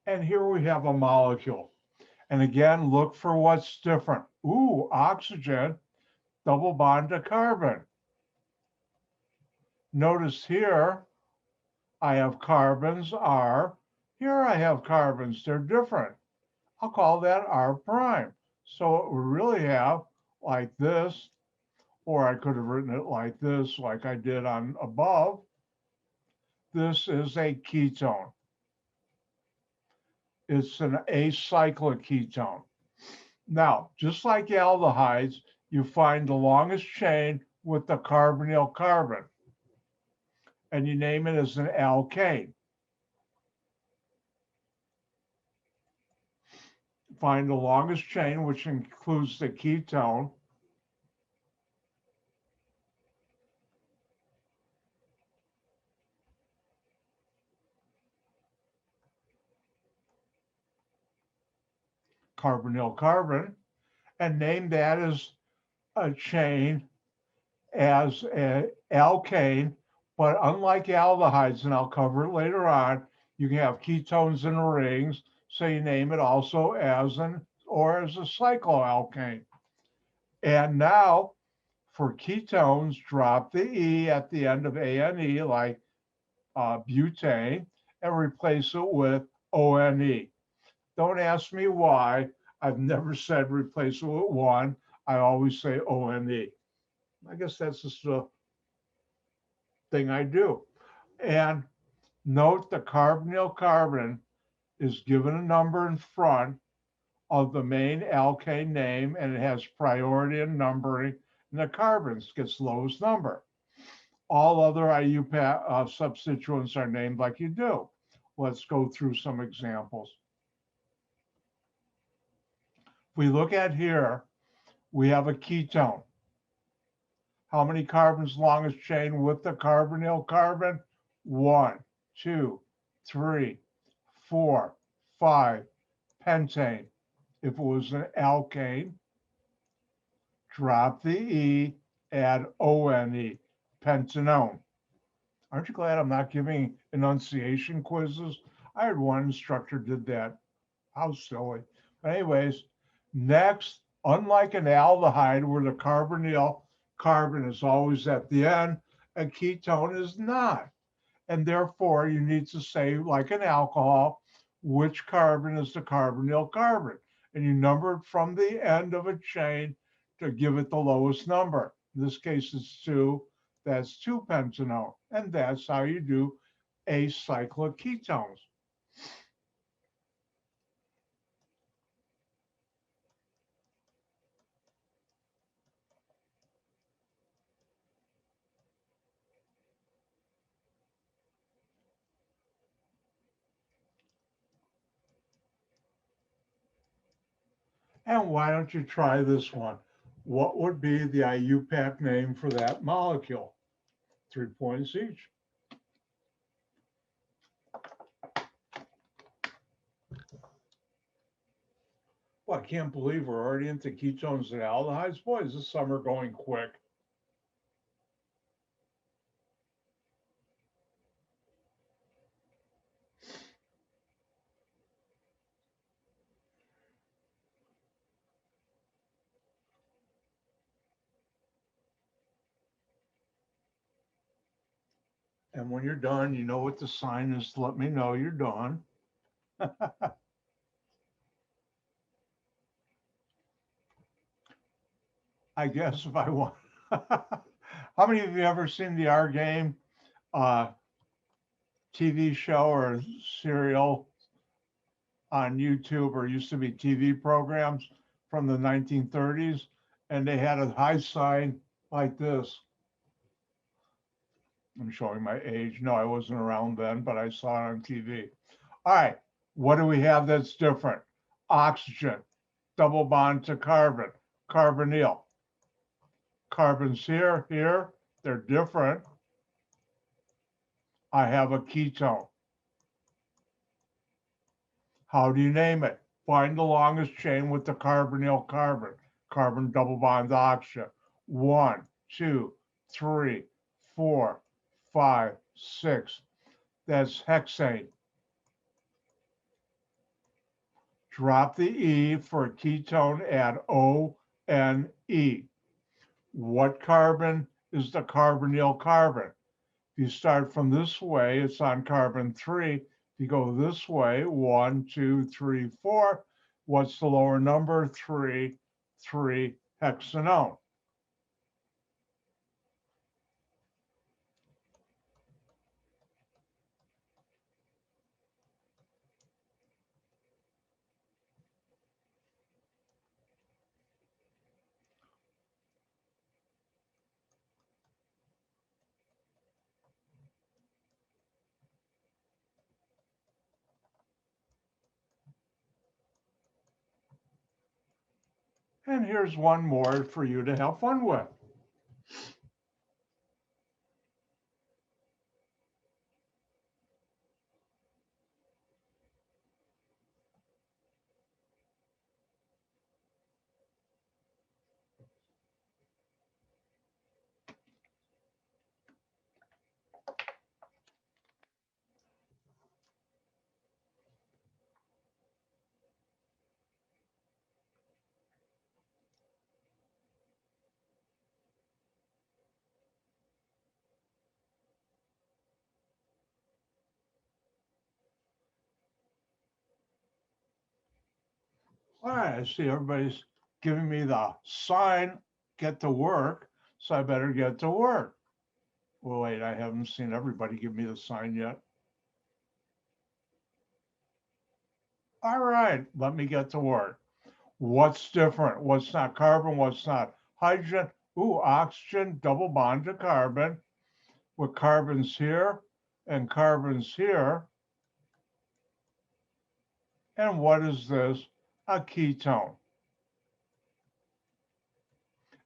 And here we have a molecule. And again, look for what's different. Ooh, oxygen, double bond to carbon. Notice here, I have carbons, R. Here I have carbons, they're different. I'll call that R prime. So what we really have, like this, or I could have written it like this, like I did on above. This is a ketone. It's an acyclic ketone. Now, just like aldehydes, you find the longest chain with the carbonyl carbon, and you name it as an alkane. find the longest chain, which includes the ketone. Carbonyl carbon, and name that as a chain as an alkane. But unlike aldehydes, and I'll cover it later on, you can have ketones in the rings, so you name it also as a cycloalkane. And now for ketones, drop the E at the end of ANE, like butane, and replace it with ONE. Don't ask me why. I've never said replace it with one. I always say ONE. I guess that's just the thing I do. And note the carbonyl carbon is given a number in front of the main alkane name, and it has priority in numbering, and the carbons gets lowest number. All other Iupac substituents are named like you do. Let's go through some examples. If we look at here, we have a ketone. How many carbons longest chain with the carbonyl carbon? 1, 2, 3, 4, 5. Pentane. If it was an alkane, drop the E, add ONE, pentanone. Aren't you glad I'm not giving enunciation quizzes? I had one instructor did that. How silly. But anyways, next, unlike an aldehyde where the carbonyl carbon is always at the end, a ketone is not. And therefore, you need to say, like an alcohol, which carbon is the carbonyl carbon. And you number it from the end of a chain to give it the lowest number. In this case, it's 2. That's 2-pentanone. And that's how you do acyclic ketones. And why don't you try this one? What would be the Iupac name for that molecule? 3 points each. Well, I can't believe we're already into ketones and aldehydes. Boy, is this summer going quick. And when you're done, you know what the sign is to let me know you're done. I guess if I want. How many of you ever seen the Our Game TV show or serial on YouTube, or used to be TV programs from the 1930s? And they had a high sign like this. I'm showing my age. No, I wasn't around then, but I saw it on TV. All right, what do we have that's different? Oxygen, double bond to carbon, carbonyl. Carbons here, they're different. I have a ketone. How do you name it? Find the longest chain with the carbonyl carbon. Carbon double bond to oxygen. 1, 2, 3, 4, 5, 6. That's hexane. Drop the E for ketone, add O-N-E. What carbon is the carbonyl carbon? If you start from this way, it's on carbon 3. If you go this way, 1, 2, 3, 4, what's the lower number? 3, 3 hexanone. And here's one more for you to have fun with. All right, I see everybody's giving me the sign, get to work, so I better get to work. Well, wait, I haven't seen everybody give me the sign yet. All right, let me get to work. What's different? What's not carbon? What's not hydrogen? Ooh, oxygen, double bond to carbon, with carbons here and carbons here. And what is this? A ketone.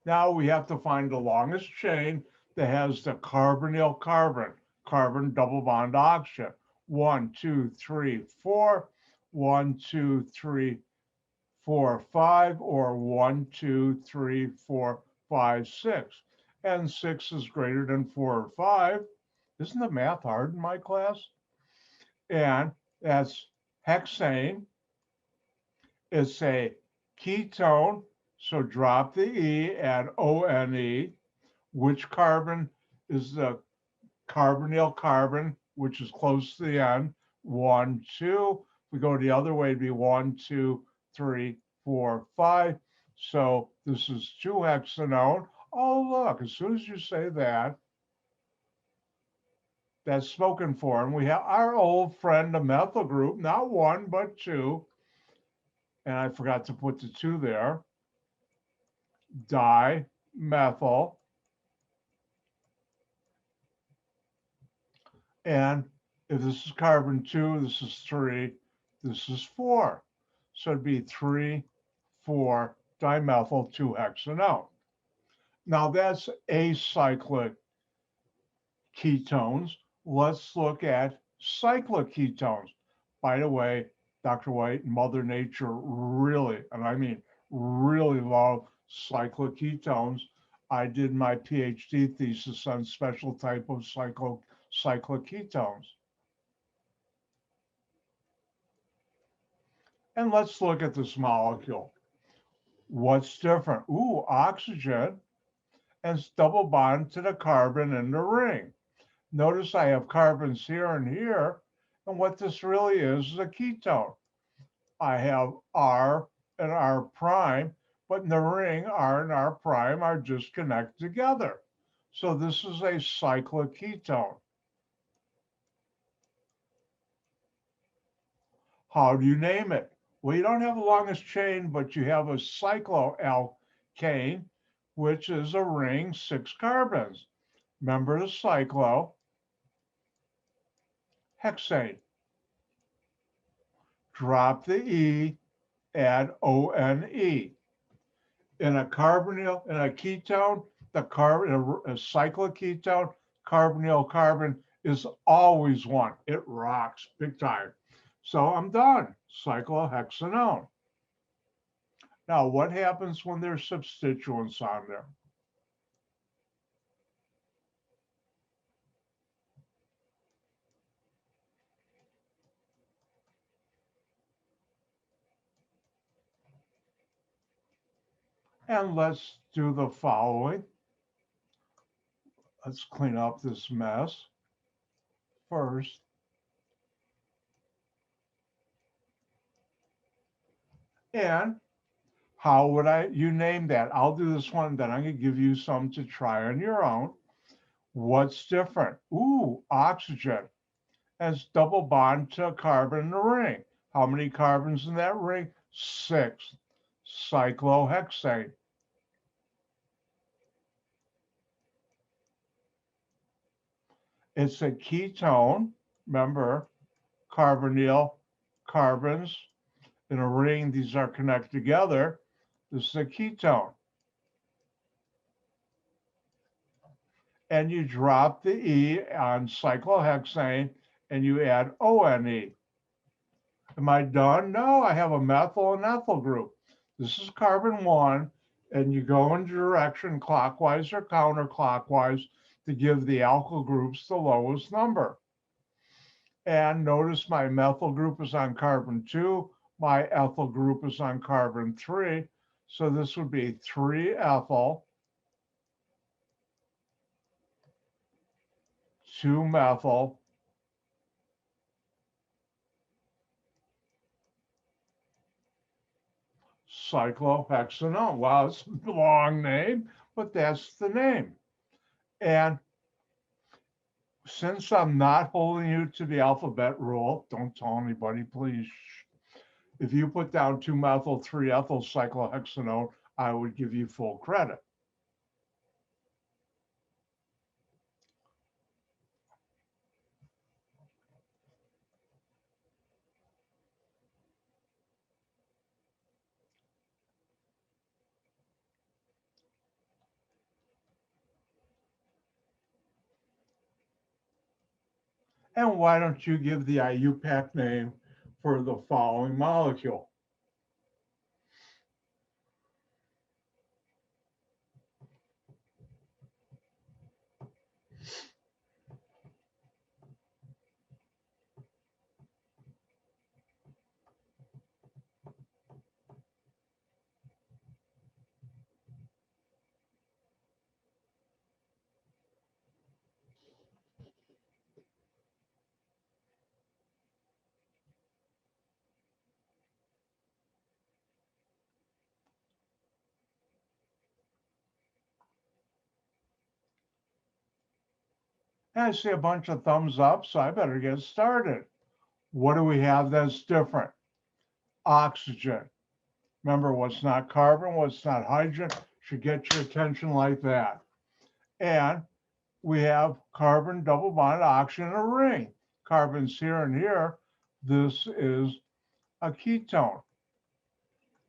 Now we have to find the longest chain that has the carbonyl carbon, carbon double bond oxygen. 1, 2, 3, 4, 1, 2, 3, 4, 5, or 1, 2, 3, 4, 5, 6. And 6 is greater than 4 or 5. Isn't the math hard in my class? And that's hexane. It's a ketone, so drop the E, add ONE. Which carbon is the carbonyl carbon, which is close to the end? 1, 2. If we go the other way, it'd be 1, 2, 3, 4, 5. So this is 2-hexanone. Oh, look, as soon as you say that, that's spoken for. And we have our old friend, the methyl group, not 1, but 2. And I forgot to put the 2 there. Dimethyl. And if this is carbon 2, this is 3, this is 4. So it'd be 3, 4 dimethyl 2-hexanone. Now that's acyclic ketones. Let's look at cyclic ketones. By the way, Dr. White, Mother Nature really, and I mean really love cyclic ketones. I did my PhD thesis on special type of cyclic ketones. And let's look at this molecule. What's different? Ooh, oxygen, and it's double bond to the carbon in the ring. Notice I have carbons here and here, and what this really is a ketone. I have R and R prime, but in the ring, R and R prime are just connected together. So this is a cyclic ketone. How do you name it? Well, you don't have the longest chain, but you have a cycloalkane, which is a ring, 6 carbons. Remember the cyclo, hexane. Drop the E, add ONE. In a carbonyl, in a ketone, a cyclic ketone, carbonyl carbon is always 1. It rocks big time. So I'm done, cyclohexanone. Now, what happens when there's substituents on there? And let's do the following. Let's clean up this mess first. And how would you name that? I'll do this one, then I'm going to give you some to try on your own. What's different? Ooh, oxygen. As double bond to a carbon in the ring. How many carbons in that ring? 6. Cyclohexane. It's a ketone. Remember, carbonyl carbons in a ring. These are connected together. This is a ketone. And you drop the E on cyclohexane and you add ONE. Am I done? No, I have a methyl and ethyl group. This is carbon 1, and you go in direction clockwise or counterclockwise to give the alkyl groups the lowest number. And notice my methyl group is on carbon 2, my ethyl group is on carbon 3. So this would be 3-ethyl, 2-methyl, cyclohexanone. Wow, it's a long name, but that's the name. And since I'm not holding you to the alphabet rule, don't tell anybody, please. If you put down 2-methyl, 3-ethyl cyclohexanone, I would give you full credit. And why don't you give the Iupac name for the following molecule? And I see a bunch of thumbs up, so I better get started. What do we have that's different? Oxygen. Remember, what's not carbon, what's not hydrogen, should get your attention like that. And we have carbon double bonded oxygen in a ring. Carbon's here and here. This is a ketone.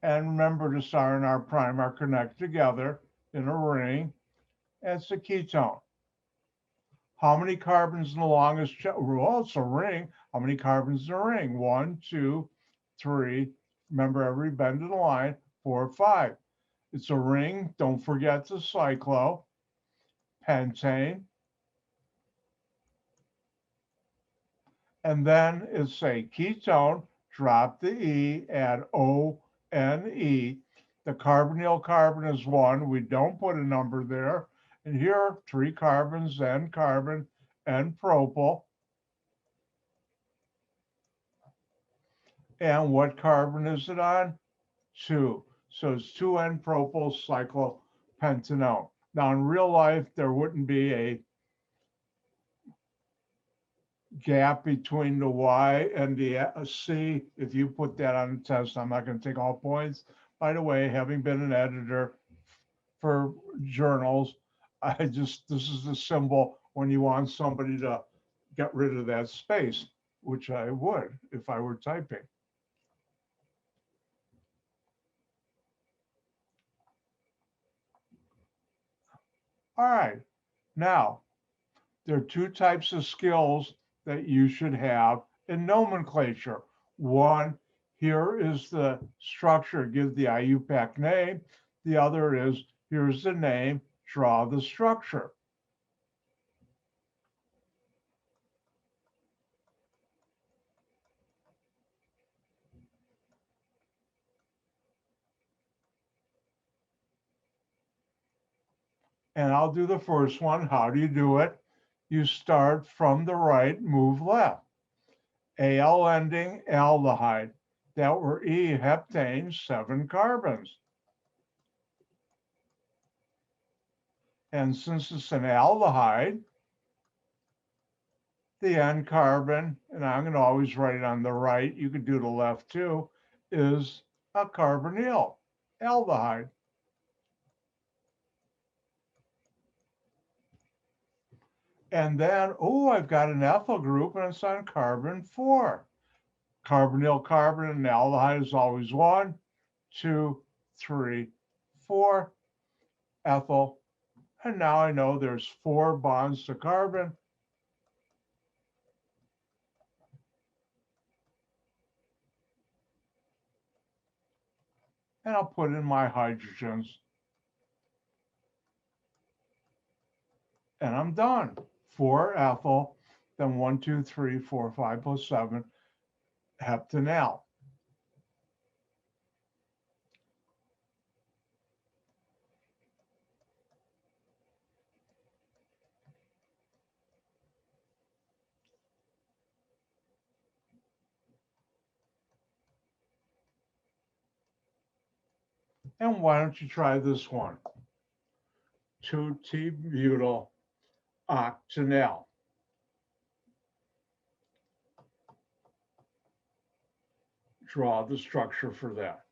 And remember, the star and our prime are connected together in a ring. It's a ketone. How many carbons in the longest well, it's a ring. How many carbons in a ring? 1, 2, 3. Remember every bend of the line, 4, 5. It's a ring. Don't forget the cyclo, pentane. And then it's a ketone. Drop the E, add ONE. The carbonyl carbon is 1. We don't put a number there. And here, 3 carbons, N carbon, N propyl. And what carbon is it on? 2. So it's 2N propyl cyclopentanone. Now, in real life, there wouldn't be a gap between the Y and the C. If you put that on the test, I'm not going to take all points. By the way, having been an editor for journals, this is the symbol when you want somebody to get rid of that space, which I would if I were typing. All right, now there are 2 types of skills that you should have in nomenclature. One, here is the structure, give the Iupac name. The other is, here's the name, draw the structure. And I'll do the first one. How do you do it? You start from the right, move left. Al ending aldehyde. That were E heptane, 7 carbons. And since it's an aldehyde, the N carbon, and I'm going to always write it on the right, you could do the left too, is a carbonyl, aldehyde. And then, oh, I've got an ethyl group and it's on carbon 4. Carbonyl carbon and aldehyde is always 1, 2, 3, 4, ethyl. And now I know there's 4 bonds to carbon. And I'll put in my hydrogens. And I'm done. 4 ethyl, then 1, 2, 3, 4, 5 plus 7, heptanal. And why don't you try this one? 2-T-butyl octanol. Draw the structure for that.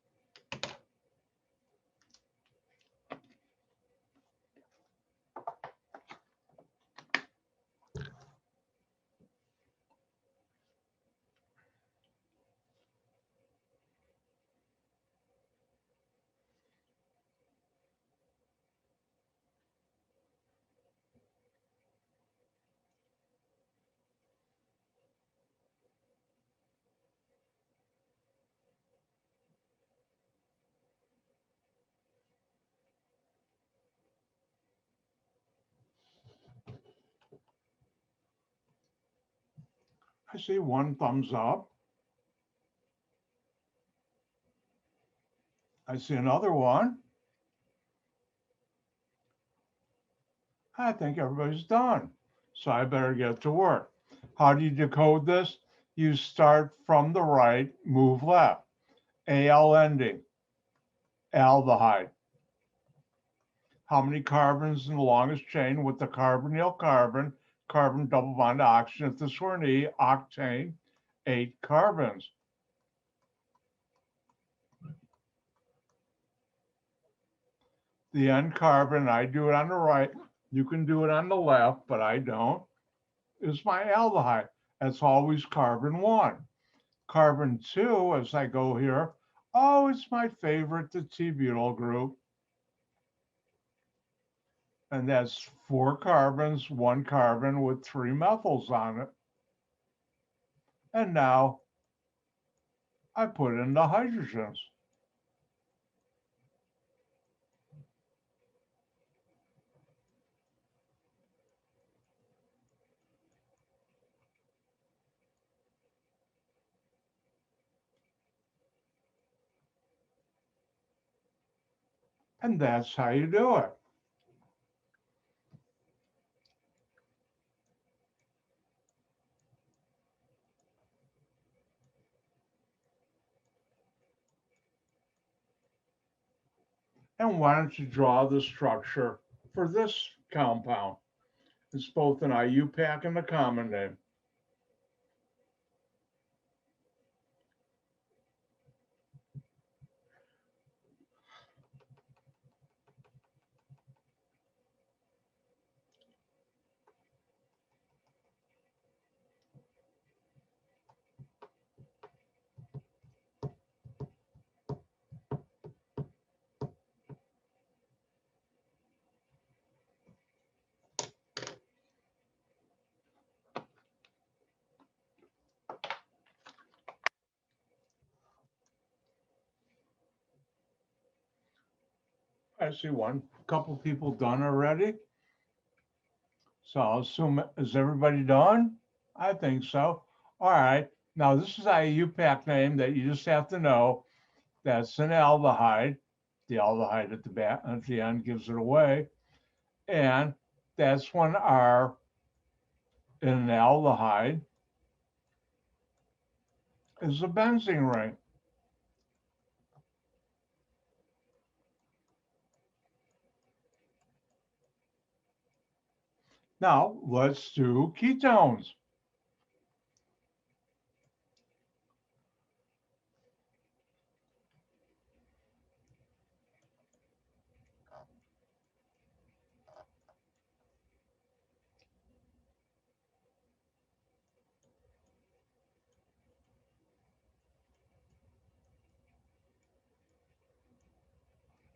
I see 1 thumbs up. I see another one. I think everybody's done. So I better get to work. How do you decode this? You start from the right, move left. Al ending, aldehyde. How many carbons in the longest chain with the carbonyl carbon, carbon double bond to oxygen? If this were an E, octane, 8 carbons. The end carbon, I do it on the right. You can do it on the left, but I don't. Is my aldehyde. That's always carbon 1. Carbon 2, as I go here, oh, it's my favorite, the T-butyl group. And that's 4 carbons, 1 carbon with 3 methyls on it. And now I put in the hydrogens. And that's how you do it. And why don't you draw the structure for this compound? It's both an Iupac and a common name. I see one. Couple people done already. So I'll assume, is everybody done? I think so. All right. Now this is a Iupac name that you just have to know. That's an aldehyde. The aldehyde at the back at the end gives it away. And that's one R in an aldehyde is a benzene ring. Now let's do ketones.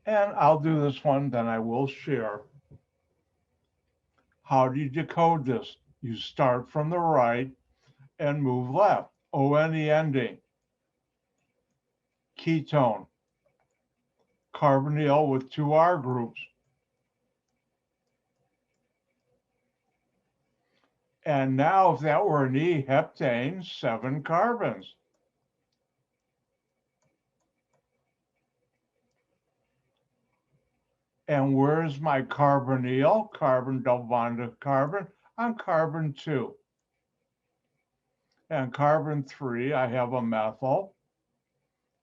And I'll do this one, then I will share. How do you decode this? You start from the right and move left. ONE ending, ketone, carbonyl with two R groups. And now if that were an E heptane, 7 carbons. And where's my carbonyl? Carbon double bond to carbon on carbon 2. And carbon 3, I have a methyl.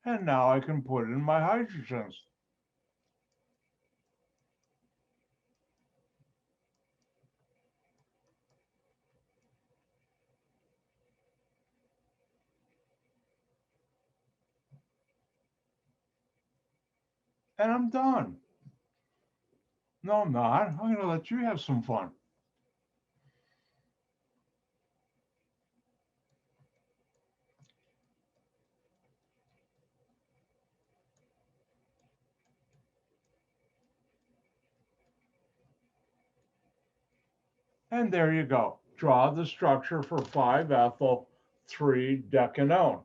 And now I can put in my hydrogens. And I'm done. No, I'm not. I'm going to let you have some fun. And there you go. Draw the structure for 5-ethyl 3-decanone.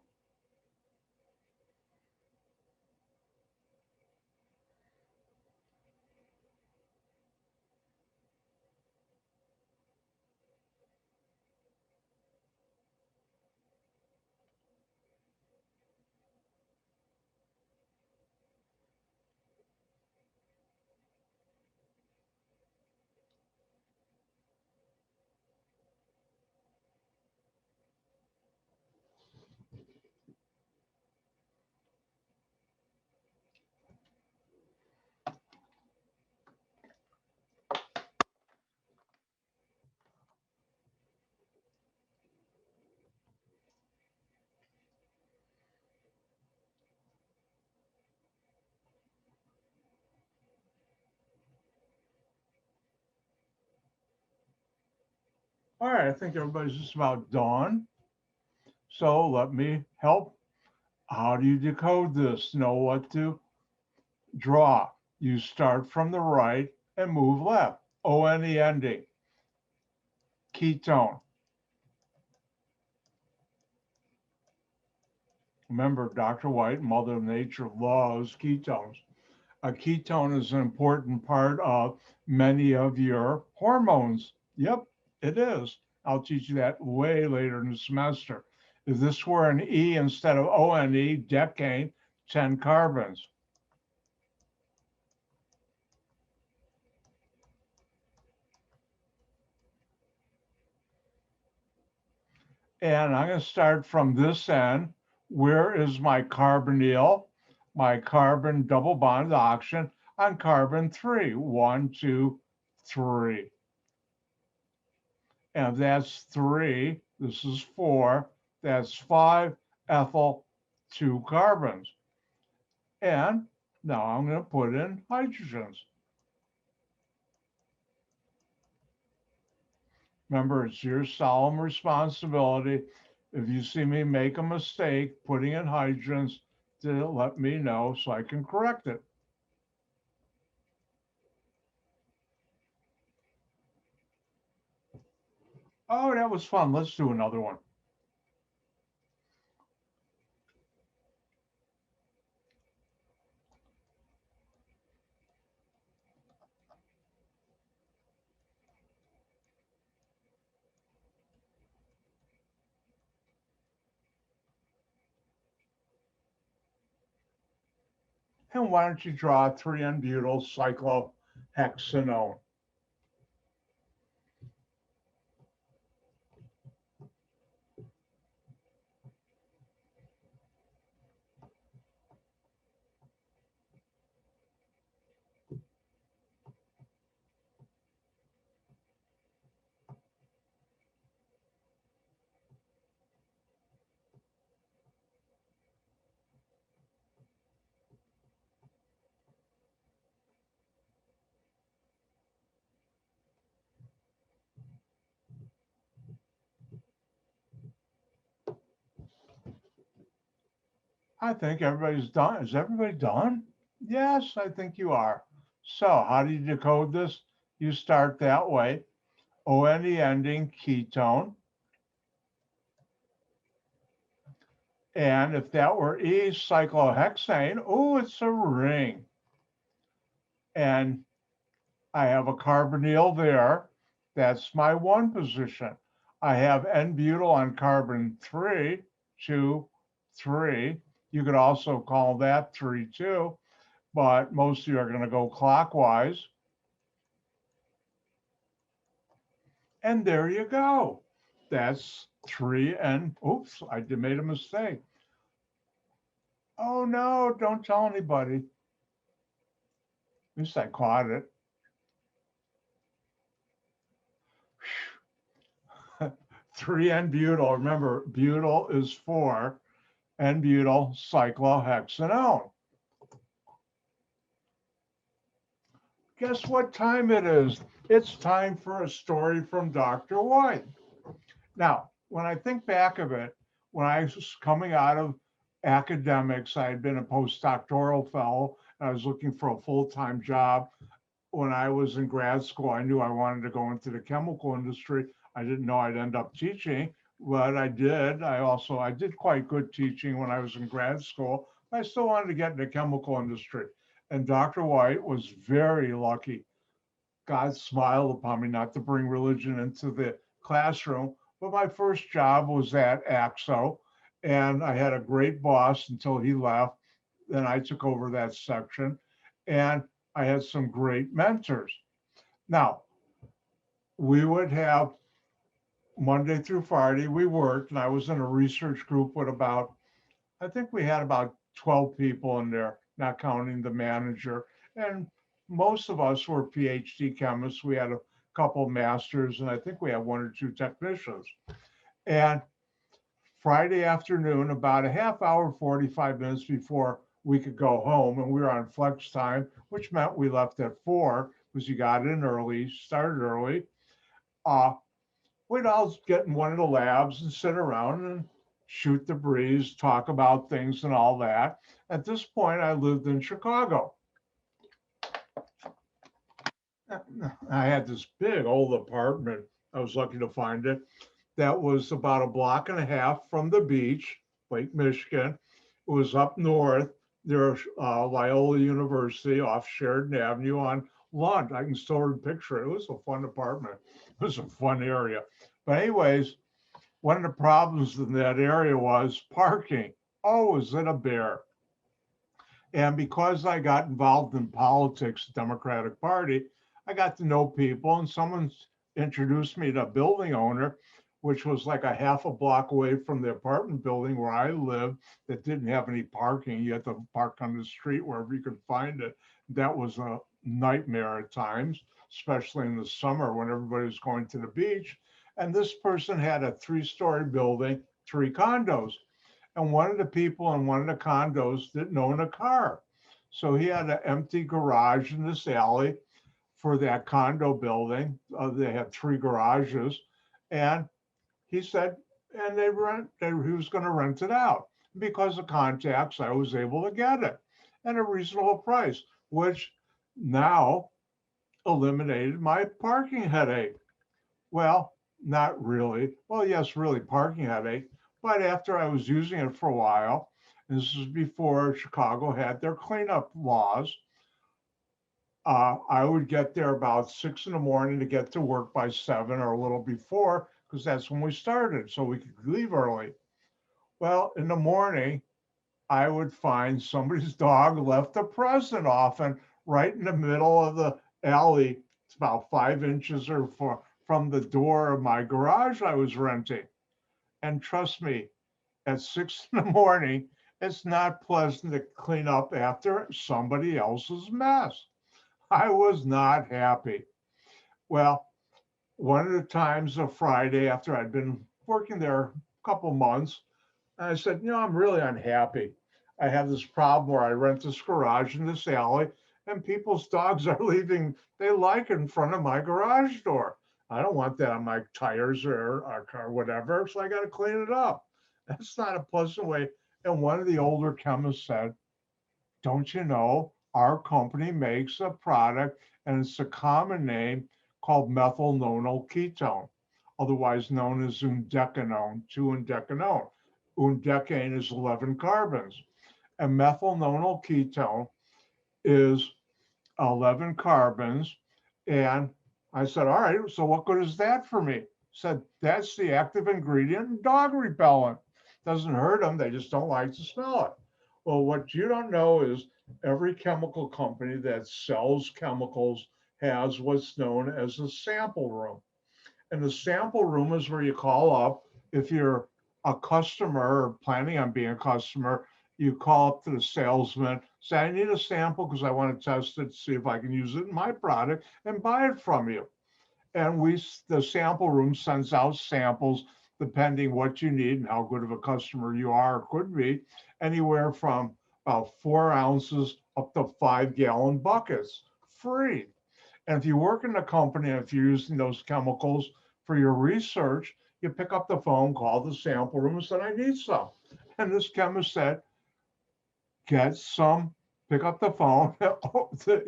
All right, I think everybody's just about done. So let me help. How do you decode this? Know what to draw. You start from the right and move left. ONE ending. Ketone. Remember, Dr. White, Mother Nature loves ketones. A ketone is an important part of many of your hormones. Yep, it is. I'll teach you that way later in the semester. If this were an E instead of ONE, decane, 10 carbons. And I'm going to start from this end. Where is my carbonyl? My carbon double bond oxygen on carbon 3. 1, 2, 3. And that's 3. This is 4. That's 5 ethyl, 2 carbons. And now I'm going to put in hydrogens. Remember, it's your solemn responsibility. If you see me make a mistake putting in hydrogens, to let me know so I can correct it. Oh, that was fun. Let's do another one. And why don't you draw 3-N-butyl cyclohexanone? I think everybody's done. Is everybody done? Yes, I think you are. So how do you decode this? You start that way. ONE ending ketone. And if that were E cyclohexane, oh, it's a ring. And I have a carbonyl there. That's my one position. I have N-butyl on carbon 3, 2, 3. You could also call that 3, 2, but most of you are going to go clockwise. And there you go. That's 3 and, oops, I made a mistake. Oh no, don't tell anybody. At least I caught it. 3 N-butyl. Remember, butyl is 4, N-butyl cyclohexanone. Guess what time it is? It's time for a story from Dr. White. Now, when I think back of it, when I was coming out of academics, I had been a postdoctoral fellow, and I was looking for a full-time job. When I was in grad school, I knew I wanted to go into the chemical industry. I didn't know I'd end up teaching, but I did. I did quite good teaching when I was in grad school. I still wanted to get in the chemical industry. And Dr. White was very lucky. God smiled upon me, not to bring religion into the classroom, but my first job was at AXO, and I had a great boss until he left. Then I took over that section, and I had some great mentors. Now, we would have Monday through Friday, we worked, and I was in a research group with I think we had about 12 people in there, not counting the manager. And most of us were PhD chemists. We had a couple masters, and I think we had 1 or 2 technicians. And Friday afternoon, about a half hour, 45 minutes before we could go home, and we were on flex time, which meant we left at 4 because you got in early, started early. We'd all get in one of the labs and sit around and shoot the breeze, talk about things and all that. At this point, I lived in Chicago. I had this big old apartment. I was lucky to find it. That was about a block and a half from the beach, Lake Michigan. It was up north. There's Loyola University off Sheridan Avenue on Lund. I can still picture it. It was a fun apartment. It was a fun area. But anyways, one of the problems in that area was parking. Oh, was it a bear? And because I got involved in politics, Democratic Party, I got to know people, and someone introduced me to a building owner, which was like a half a block away from the apartment building where I lived that didn't have any parking. You had to park on the street wherever you could find it. That was a nightmare at times, especially in the summer when everybody was going to the beach. And this person had a 3-story building, 3 condos. And one of the people in one of the condos didn't own a car. So he had an empty garage in this alley for that condo building. They had 3 garages. And he said, and he was going to rent it out. Because of contacts, I was able to get it at a reasonable price, which now eliminated my parking headache. Well, not really. Well, yes, really, parking headache. But after I was using it for a while, and this is before Chicago had their cleanup laws, I would get there about 6 in the morning to get to work by 7 or a little before, because that's when we started, so we could leave early. Well, in the morning, I would find somebody's dog left a present often right in the middle of the alley. It's about 5 inches or 4 from the door of my garage I was renting. And trust me, at 6 in the morning, it's not pleasant to clean up after somebody else's mess. I was not happy. Well, one of the times a Friday after I'd been working there a couple months, I said, I'm really unhappy. I have this problem where I rent this garage in this alley and people's dogs are leaving, they like in front of my garage door. I don't want that on my tires or our car, whatever. So I got to clean it up. That's not a pleasant way. And one of the older chemists said, don't you know, our company makes a product, and it's a common name called methylnonyl ketone, otherwise known as undecanone, 2-undecanone. Undecane is 11 carbons. And methylnonyl ketone is 11 carbons. And I said, all right, so what good is that for me? Said, that's the active ingredient in dog repellent. Doesn't hurt them, they just don't like to smell it. Well, what you don't know is every chemical company that sells chemicals has what's known as a sample room. And the sample room is where you call up if you're a customer or planning on being a customer. You call up to the salesman, say, I need a sample because I want to test it, see if I can use it in my product, and buy it from you. And the sample room sends out samples depending what you need and how good of a customer you are or could be, anywhere from about 4 ounces up to 5-gallon buckets, free. And if you work in a company, and if you're using those chemicals for your research, you pick up the phone, call the sample room, and said, I need some. And this chemist said, get some, pick up the phone,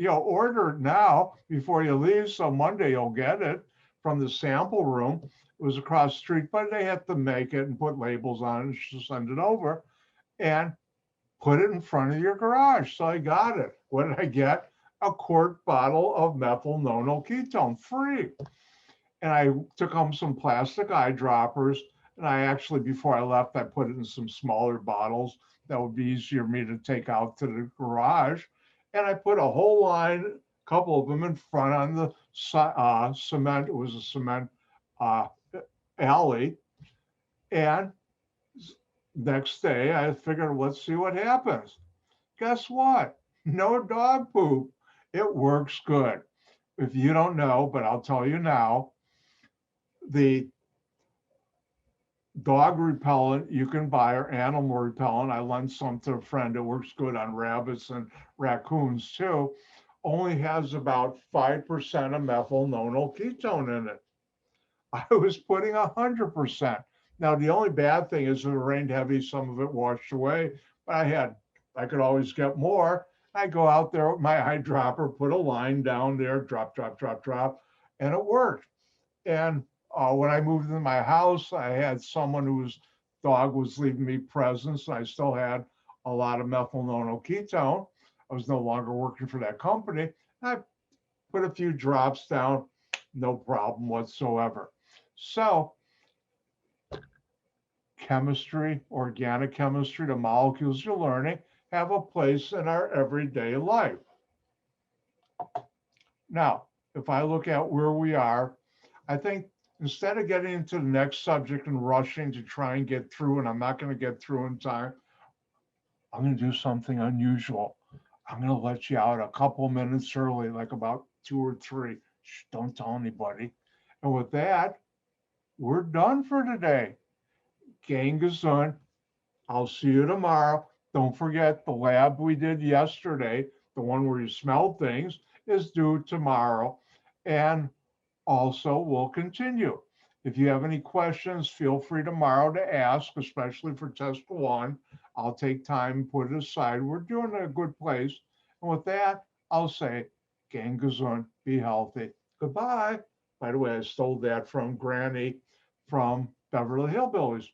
order it now before you leave. So Monday you'll get it from the sample room. It was across the street, but they had to make it and put labels on it and send it over and put it in front of your garage. So I got it. What did I get? A quart bottle of methylnonyl ketone, free. And I took home some plastic eyedroppers. And I actually, before I left, I put it in some smaller bottles that would be easier for me to take out to the garage. And I put a whole line, a couple of them in front on the cement. It was a cement alley. And next day, I figured, let's see what happens. Guess what? No dog poop. It works good. If you don't know, but I'll tell you now, the dog repellent you can buy or animal repellent, I lent some to a friend. It works good on rabbits and raccoons too, only has about 5% of methylnonyl ketone in it. I was putting 100%. Now, the only bad thing is if it rained heavy, some of it washed away, but I could always get more. I go out there with my eyedropper, put a line down there, drop, drop, drop, drop, and it worked. And when I moved into my house, I had someone whose dog was leaving me presents, and I still had a lot of methylnonyl ketone. I was no longer working for that company. I put a few drops down, no problem whatsoever. So chemistry, organic chemistry, the molecules you're learning have a place in our everyday life. Now, if I look at where we are, I think instead of getting into the next subject and rushing to try and get through, and I'm not going to get through in time, I'm going to do something unusual. I'm going to let you out a couple minutes early, like about 2 or 3. Shh, don't tell anybody. And with that, we're done for today. Gang gesund. I'll see you tomorrow. Don't forget the lab we did yesterday, the one where you smelled things, is due tomorrow. And also, we'll continue. If you have any questions, feel free tomorrow to ask, especially for test 1. I'll take time and put it aside. We're doing a good place. And with that, I'll say, gang gesund, be healthy. Goodbye. By the way, I stole that from Granny from Beverly Hillbillies.